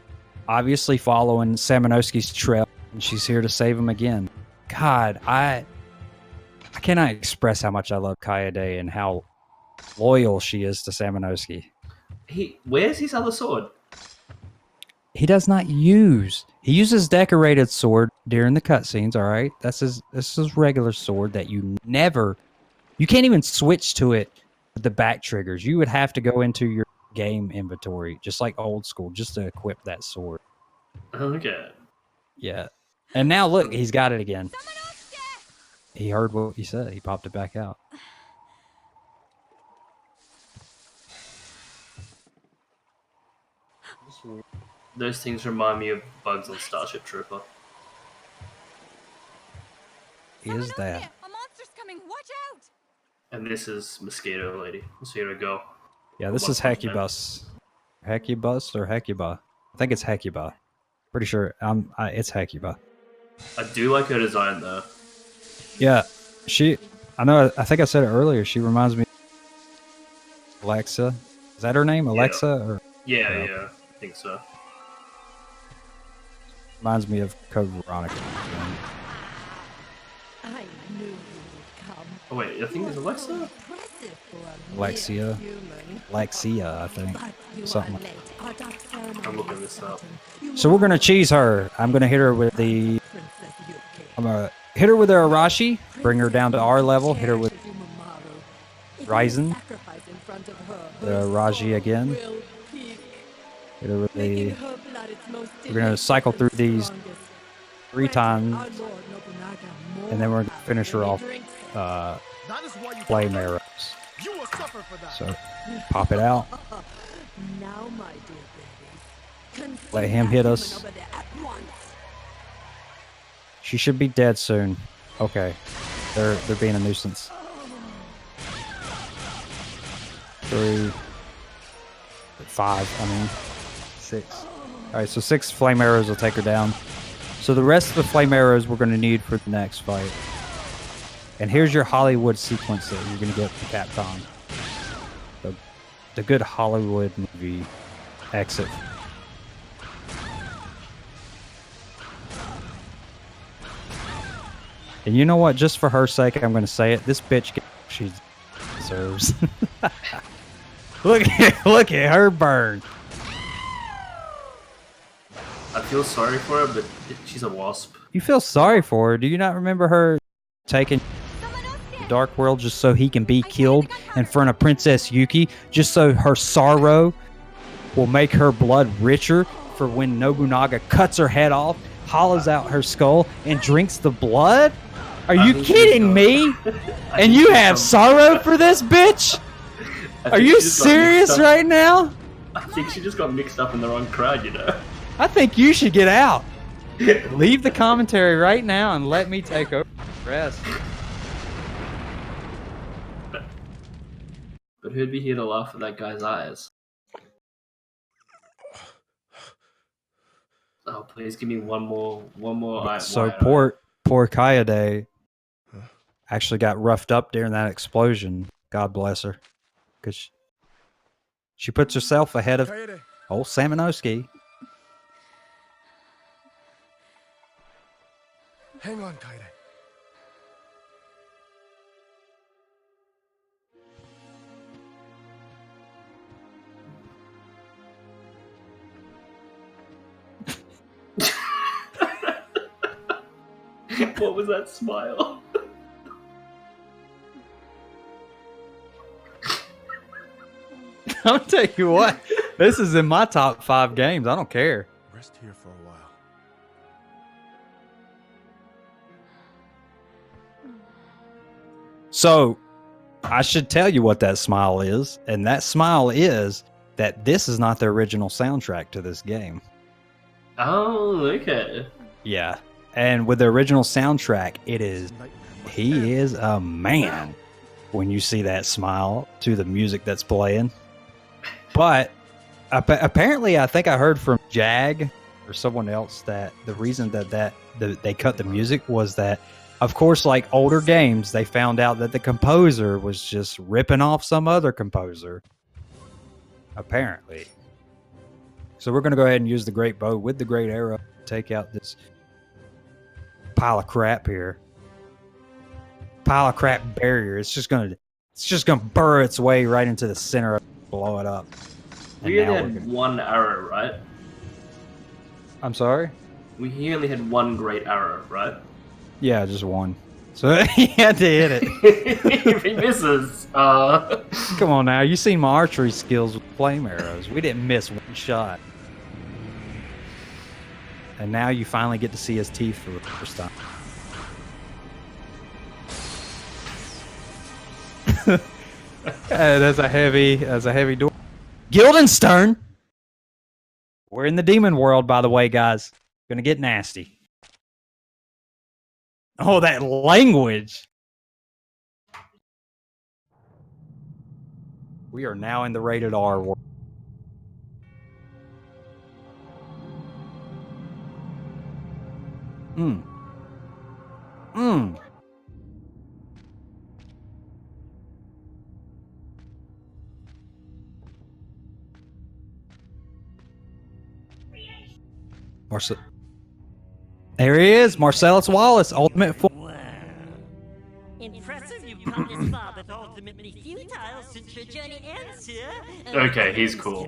Speaker 4: obviously following Samanowski's trail, And she's here to save him again. God, I cannot express how much I love Kaede and how loyal she is to Samanosuke.
Speaker 5: Where's his other sword?
Speaker 4: He does not use. He uses decorated sword during the cutscenes. All right, this is regular sword that you can't even switch to it with the back triggers. You would have to go into your game inventory, just like old school, just to equip that sword.
Speaker 5: Okay.
Speaker 4: Yeah, and now look, he's got it again. He heard what you said. He popped it back out.
Speaker 5: Those things remind me of bugs on Starship Trooper.
Speaker 4: Is that?
Speaker 3: A monster's coming. Watch out!
Speaker 5: And this is Mosquito Lady. Mosquito Girl.
Speaker 4: Yeah, this is Hecubus. Hecubus or Hecuba? I think it's Hecuba. Pretty sure it's Hecuba.
Speaker 5: I do like her design though.
Speaker 4: Yeah, I think I said it earlier. She reminds me of Alexa. Is that her name? Alexa? Or
Speaker 5: Yeah, I think so.
Speaker 4: Reminds me of Code Veronica.
Speaker 10: I knew you would come.
Speaker 5: Oh wait, I think it's Alexa?
Speaker 4: Alexia, I think. Something like
Speaker 5: that. I'm looking this up.
Speaker 4: So we're gonna cheese her. I'm gonna hit her with the Arashi, bring her down to our level, hit her with Ryzen. The Raji again. Hit her with the we're gonna cycle through these 3 times, and then we're gonna finish her off flame arrows. So pop it out. Let him hit us. She should be dead soon. Okay. They're being a nuisance. 3 5, I mean 6. Alright, so 6 flame arrows will take her down. So the rest of the flame arrows we're gonna need for the next fight. And here's your Hollywood sequence that you're gonna get from Capcom. The good Hollywood movie exit. And you know what? Just for her sake, I'm gonna say it. This bitch gets what she deserves. Look at her burn.
Speaker 5: I feel sorry for her, but she's a wasp.
Speaker 4: You feel sorry for her? Do you not remember her taking the Dark World just so he can be killed in front of Princess Yuki, just so her sorrow will make her blood richer for when Nobunaga cuts her head off, hollows out her skull, and drinks the blood? Are you kidding me? And you have sorrow for this bitch? Are you serious right now?
Speaker 5: I think she just got mixed up in the wrong crowd, you know?
Speaker 4: I think you should get out. Leave the commentary right now and let me take over the rest.
Speaker 5: But who'd be here to laugh at that guy's eyes? Oh, please give me one more eye.
Speaker 4: So poor Kaede actually got roughed up during that explosion. God bless her. Because she puts herself ahead of old Samanosuke.
Speaker 6: Hang on, Kaede.
Speaker 5: What was that smile?
Speaker 4: I'll tell you what, this is in my top 5 games. I don't care.
Speaker 6: Rest here for a while.
Speaker 4: So, I should tell you what that smile is, and that smile is that this is not the original soundtrack to this game.
Speaker 5: Oh, okay.
Speaker 4: Yeah. And with the original soundtrack, he is a man when you see that smile to the music that's playing. But apparently, I think I heard from Jag or someone else that the reason that they cut the music was that, of course, like older games, they found out that the composer was just ripping off some other composer. Apparently. So we're going to go ahead and use the Great Bow with the Great Arrow to take out this pile of crap here. Pile of crap barrier. It's just gonna burrow its way right into the center of it, blow it up.
Speaker 5: We only had one arrow, right?
Speaker 4: I'm sorry?
Speaker 5: He only had one great arrow, right?
Speaker 4: Yeah, just one. So he had to hit it.
Speaker 5: If he misses,
Speaker 4: Come on now, you seen my archery skills with flame arrows. We didn't miss one shot. And now you finally get to see his teeth for the first time. That's a heavy door. Guildenstern! We're in the demon world, by the way, guys. Gonna get nasty. Oh, that language! We are now in the rated R world. There he is, Marcellus Wallace, ultimate form.
Speaker 7: Wow. Impressive you've come this far, but ultimately futile since your journey ends here.
Speaker 5: Okay, he's cool.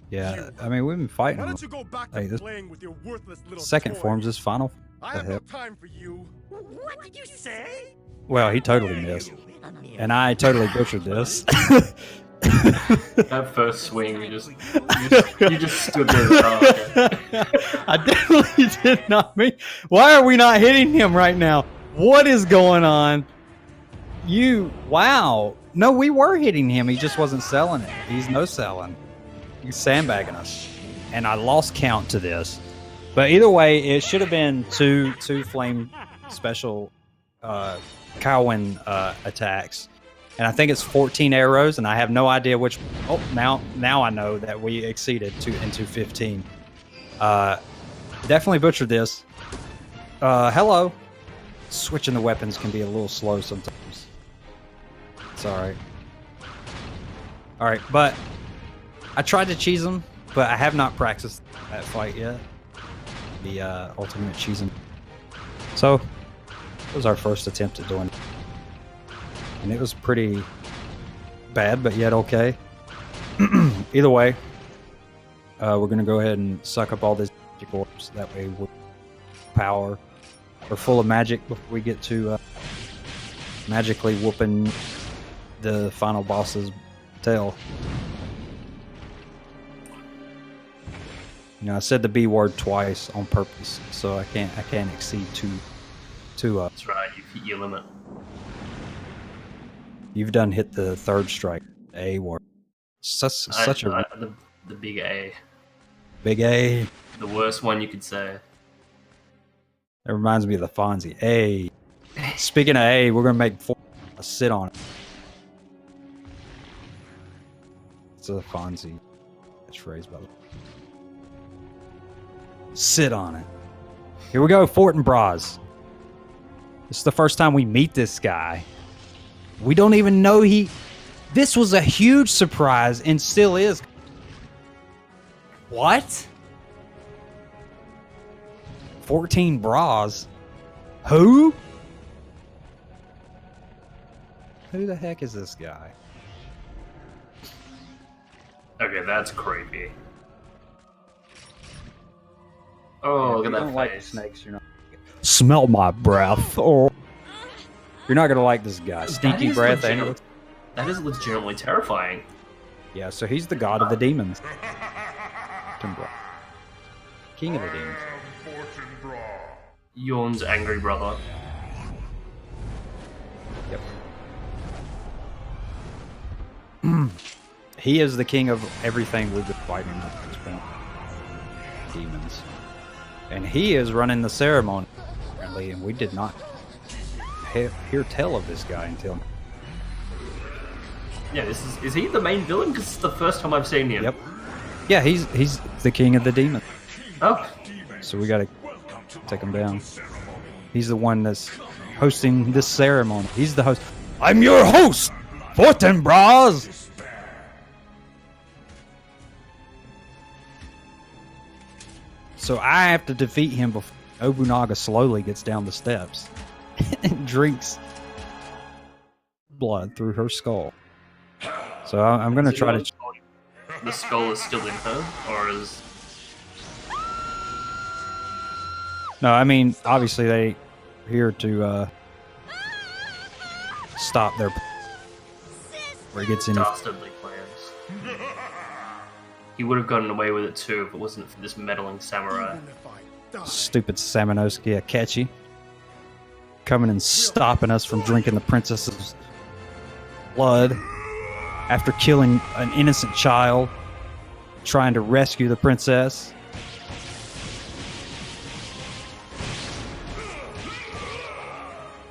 Speaker 4: Yeah, I mean, we've been fighting him. Hey, this second form's his final.
Speaker 6: I have no time for you.
Speaker 7: What did you say?
Speaker 4: Well, he totally missed. And I totally butchered this.
Speaker 5: That first swing, you just stood there. Oh, okay.
Speaker 4: I definitely did not mean. Why are we not hitting him right now? What is going on? Wow. No, we were hitting him. He just wasn't selling it. He's no selling. He's sandbagging us. And I lost count to this. But either way, it should have been two flame special Cowan attacks. And I think it's 14 arrows, and I have no idea which. Oh, now I know that we exceeded into 15. Definitely butchered this. Hello. Switching the weapons can be a little slow sometimes. It's alright. Alright, but I tried to cheese him, but I have not practiced that fight yet. The ultimate cheesing. So, it was our first attempt at doing it. And it was pretty bad, but yet okay. Either way, we're going to go ahead and suck up all this magic orbs. That way we're power. We're full of magic before we get to magically whooping the final boss's tail. You know, I said the B word twice on purpose, so I can't exceed two.
Speaker 5: That's right, you've hit your limit.
Speaker 4: You've done hit the third strike, A word.
Speaker 5: The big A.
Speaker 4: Big A.
Speaker 5: The worst one you could say.
Speaker 4: That reminds me of the Fonzie. A. Speaking of A, we're gonna make a sit on it. It's a Fonzie catchphrase, by the way. Sit on it. Here we go, Fortinbras. This is the first time we meet this guy. We don't even know This was a huge surprise and still is. What? 14 bras? Who? Who the heck is this guy?
Speaker 5: Okay, that's creepy. Oh, look at that face.
Speaker 4: Like snakes, you're not. Smell my breath. Oh. You're not gonna like this guy. Stinky breath.
Speaker 5: That is legitimately terrifying.
Speaker 4: Yeah, so he's the god of the demons. King of the demons.
Speaker 5: Yawn's angry brother.
Speaker 4: Yep. He is the king of everything we've been fighting at this point. Demons. And he is running the ceremony, apparently, and we did not hear tell of this guy until.
Speaker 5: Yeah, is he the main villain? Because it's the first time I've seen him.
Speaker 4: Yep. Yeah, he's the king of the demons.
Speaker 5: Oh.
Speaker 4: So we gotta take him down. He's the one that's hosting this ceremony. He's the host. I'm your host, Fortinbras. So I have to defeat him before Nobunaga slowly gets down the steps and drinks blood through her skull. So I'm going to try to...
Speaker 5: The skull is still in her, or is...
Speaker 4: No, I mean, obviously they here to stop their... Where he gets in...
Speaker 5: Dastardly plans. He would have gotten away with it too if it wasn't for this meddling samurai.
Speaker 4: Stupid Samanosuke Akechi. Coming and stopping us from drinking the princess's blood after killing an innocent child, trying to rescue the princess.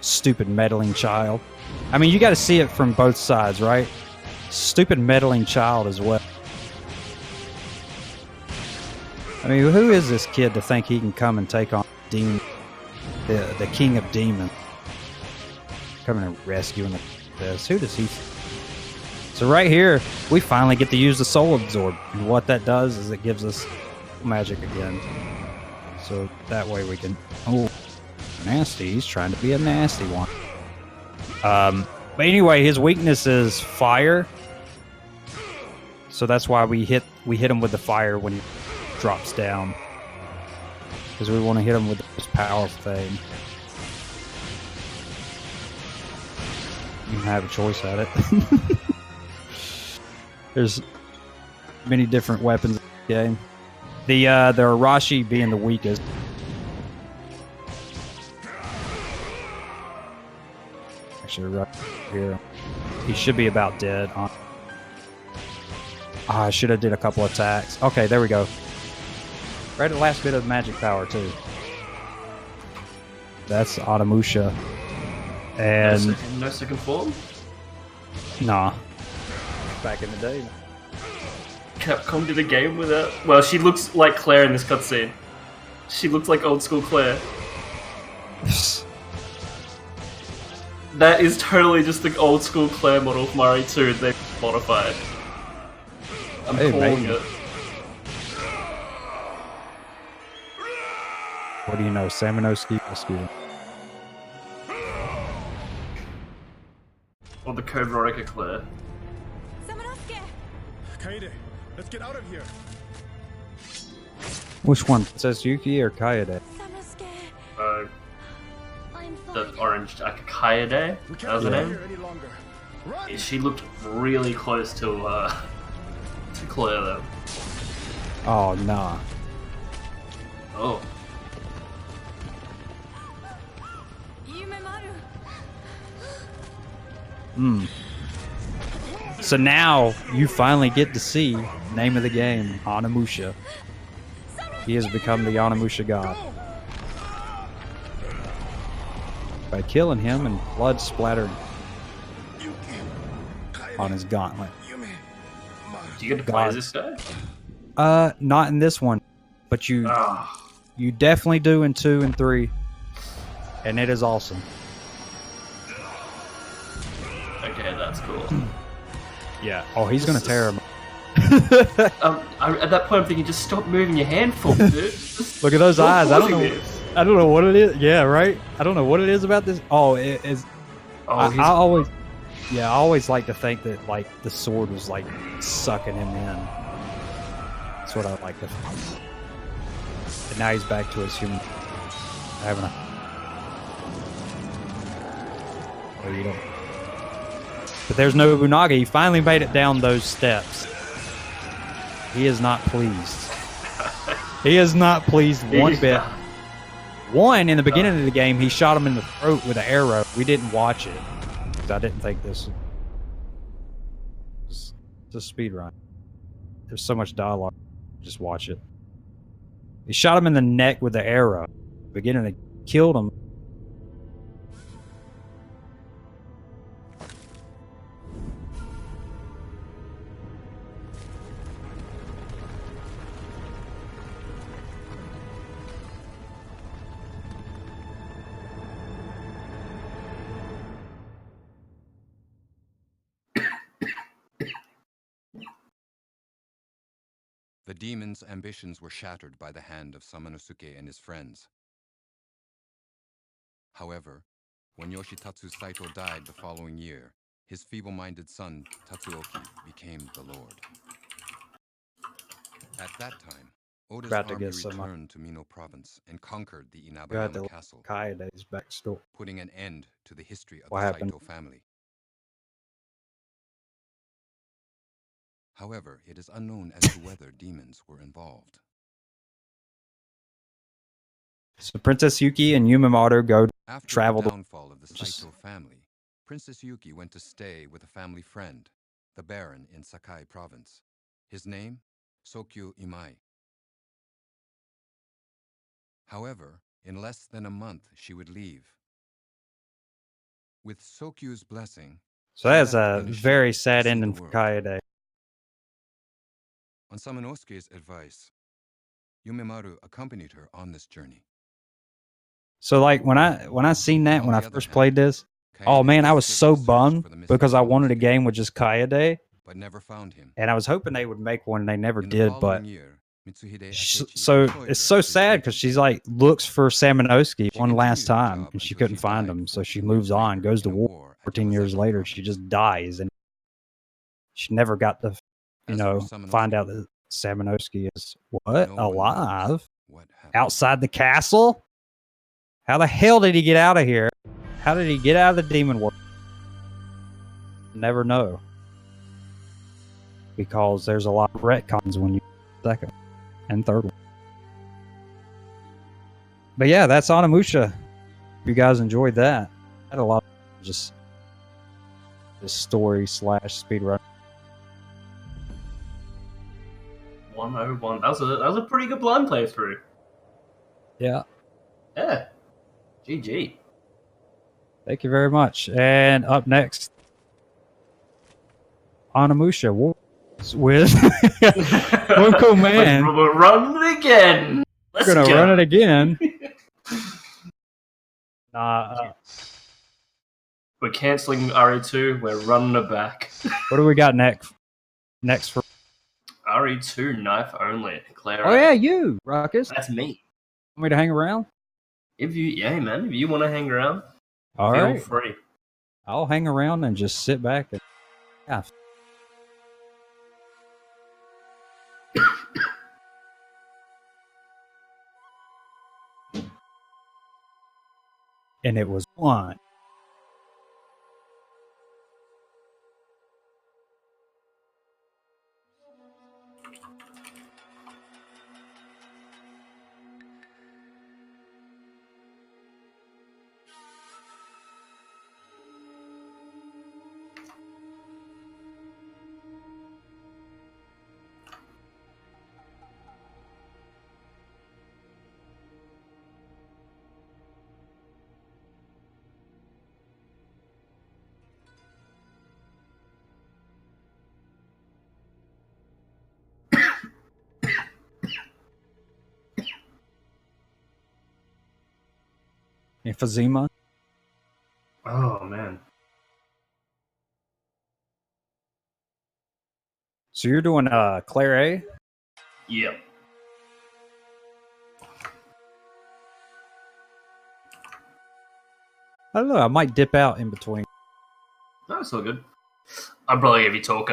Speaker 4: Stupid meddling child. I mean, you got to see it from both sides, right? Stupid meddling child as well. I mean, who is this kid to think he can come and take on the king of demons? Coming and rescuing this. Who does he... So right here, we finally get to use the soul absorb. And what that does is it gives us magic again. So that way we can... Oh, nasty. He's trying to be a nasty one. But anyway, his weakness is fire. So that's why we hit him with the fire when he drops down. Because we want to hit him with this powerful thing. You can have a choice at it. There's many different weapons in the game. The Arashi being the weakest. Actually, right here. He should be about dead. I should have did a couple attacks. Okay, there we go. Right at the last bit of magic power, too. That's Onimusha. And...
Speaker 5: No second form?
Speaker 4: Nah. Back in the day.
Speaker 5: Capcom did a game with her. Well, she looks like Claire in this cutscene. She looks like old school Claire. That is totally just the old school Claire model from RE2 they modified. I'm calling it.
Speaker 4: What do you know? Samanosuke rescue.
Speaker 5: Or the Code Veronica Claire.
Speaker 6: Kaede, let's get out of here.
Speaker 4: Which one? Princess Yuki or Kaede?
Speaker 5: The orange Kaede? That was her name? Yeah, she looked really close to Claire though.
Speaker 4: Oh, nah.
Speaker 5: Oh.
Speaker 4: So now you finally get to see name of the game, Onimusha. He has become the Onimusha god. By killing him and blood splattered on his gauntlet.
Speaker 5: Do you get to play as this guy?
Speaker 4: Not in this one, but you definitely do in 2 and 3, and it is awesome.
Speaker 5: Okay, that's cool.
Speaker 4: Yeah. Oh, he's gonna tear him.
Speaker 5: At that point, I'm thinking, just stop moving your hand forward, dude.
Speaker 4: Look at those eyes. I don't know what it is. Yeah, right. I don't know what it is about this. Oh, it is. Oh, I always like to think that like the sword was like sucking him in. That's what I like to think. And now he's back to his human. Having a. Oh, you don't. But there's Nobunaga. He finally made it down those steps. He is not pleased. He is not pleased one bit. One, in the beginning of the game, he shot him in the throat with an arrow. We didn't watch it. I didn't think this was a speed run. There's so much dialogue. Just watch it. He shot him in the neck with the arrow. Beginning to killed him.
Speaker 8: The demon's ambitions were shattered by the hand of Samanosuke and his friends. However, when Yoshitatsu Saito died the following year, his feeble-minded son, Tatsuoki, became the lord. At that time, Oda's army returned to Mino Province and conquered the Inabayama Castle,
Speaker 4: Kaede's backstory,
Speaker 8: putting an end to the history of the Saito family. However, it is unknown as to whether demons were involved.
Speaker 4: So Princess Yuki and Yumimoto go travel
Speaker 8: the downfall of the Saito family. Princess Yuki went to stay with a family friend, the Baron in Sakai Province. His name, Sokyu Imai. However, in less than a month, she would leave. With Sokyu's blessing,
Speaker 4: so that's a very sad ending for Kaede.
Speaker 8: On Samanosuke's advice, Yumemaru accompanied her on this journey.
Speaker 4: So like when I seen that when I first played this, oh man, I was so bummed because I wanted a game with just Kaede,
Speaker 8: but never found him.
Speaker 4: And I was hoping they would make one. They never did, but so it's so sad because she's like looks for Samanosuke one last time and she couldn't find him, so she moves on, goes to war. 14 years later, she just dies, and she never got to, find out that Samanosuke is alive outside the castle. How the hell did he get out of here? How did he get out of the demon world? Never know. Because there's a lot of retcons when you second and third one. But yeah, that's Onimusha. If you guys enjoyed that. I had a lot of just this story / speedrun.
Speaker 5: 101. That was a pretty good blind playthrough.
Speaker 4: Yeah.
Speaker 5: Yeah. GG.
Speaker 4: Thank you very much. And up next, Onimusha with OneCoolMan.
Speaker 5: We're running it again.
Speaker 4: We're gonna run it again.
Speaker 5: We're canceling RE2. We're running it back.
Speaker 4: What do we got next? Next for
Speaker 5: RE2 knife only. Claire.
Speaker 4: Oh yeah, you Ruckus.
Speaker 5: That's me.
Speaker 4: Want me to hang around?
Speaker 5: If you want to hang around,
Speaker 4: feel
Speaker 5: right. Free.
Speaker 4: I'll hang around and just sit back and and it was one. Emphysema.
Speaker 5: Oh man.
Speaker 4: So you're doing Claire A?
Speaker 5: Yep.
Speaker 4: I don't know, I might dip out in between.
Speaker 5: That's all good. I'm probably gonna be talking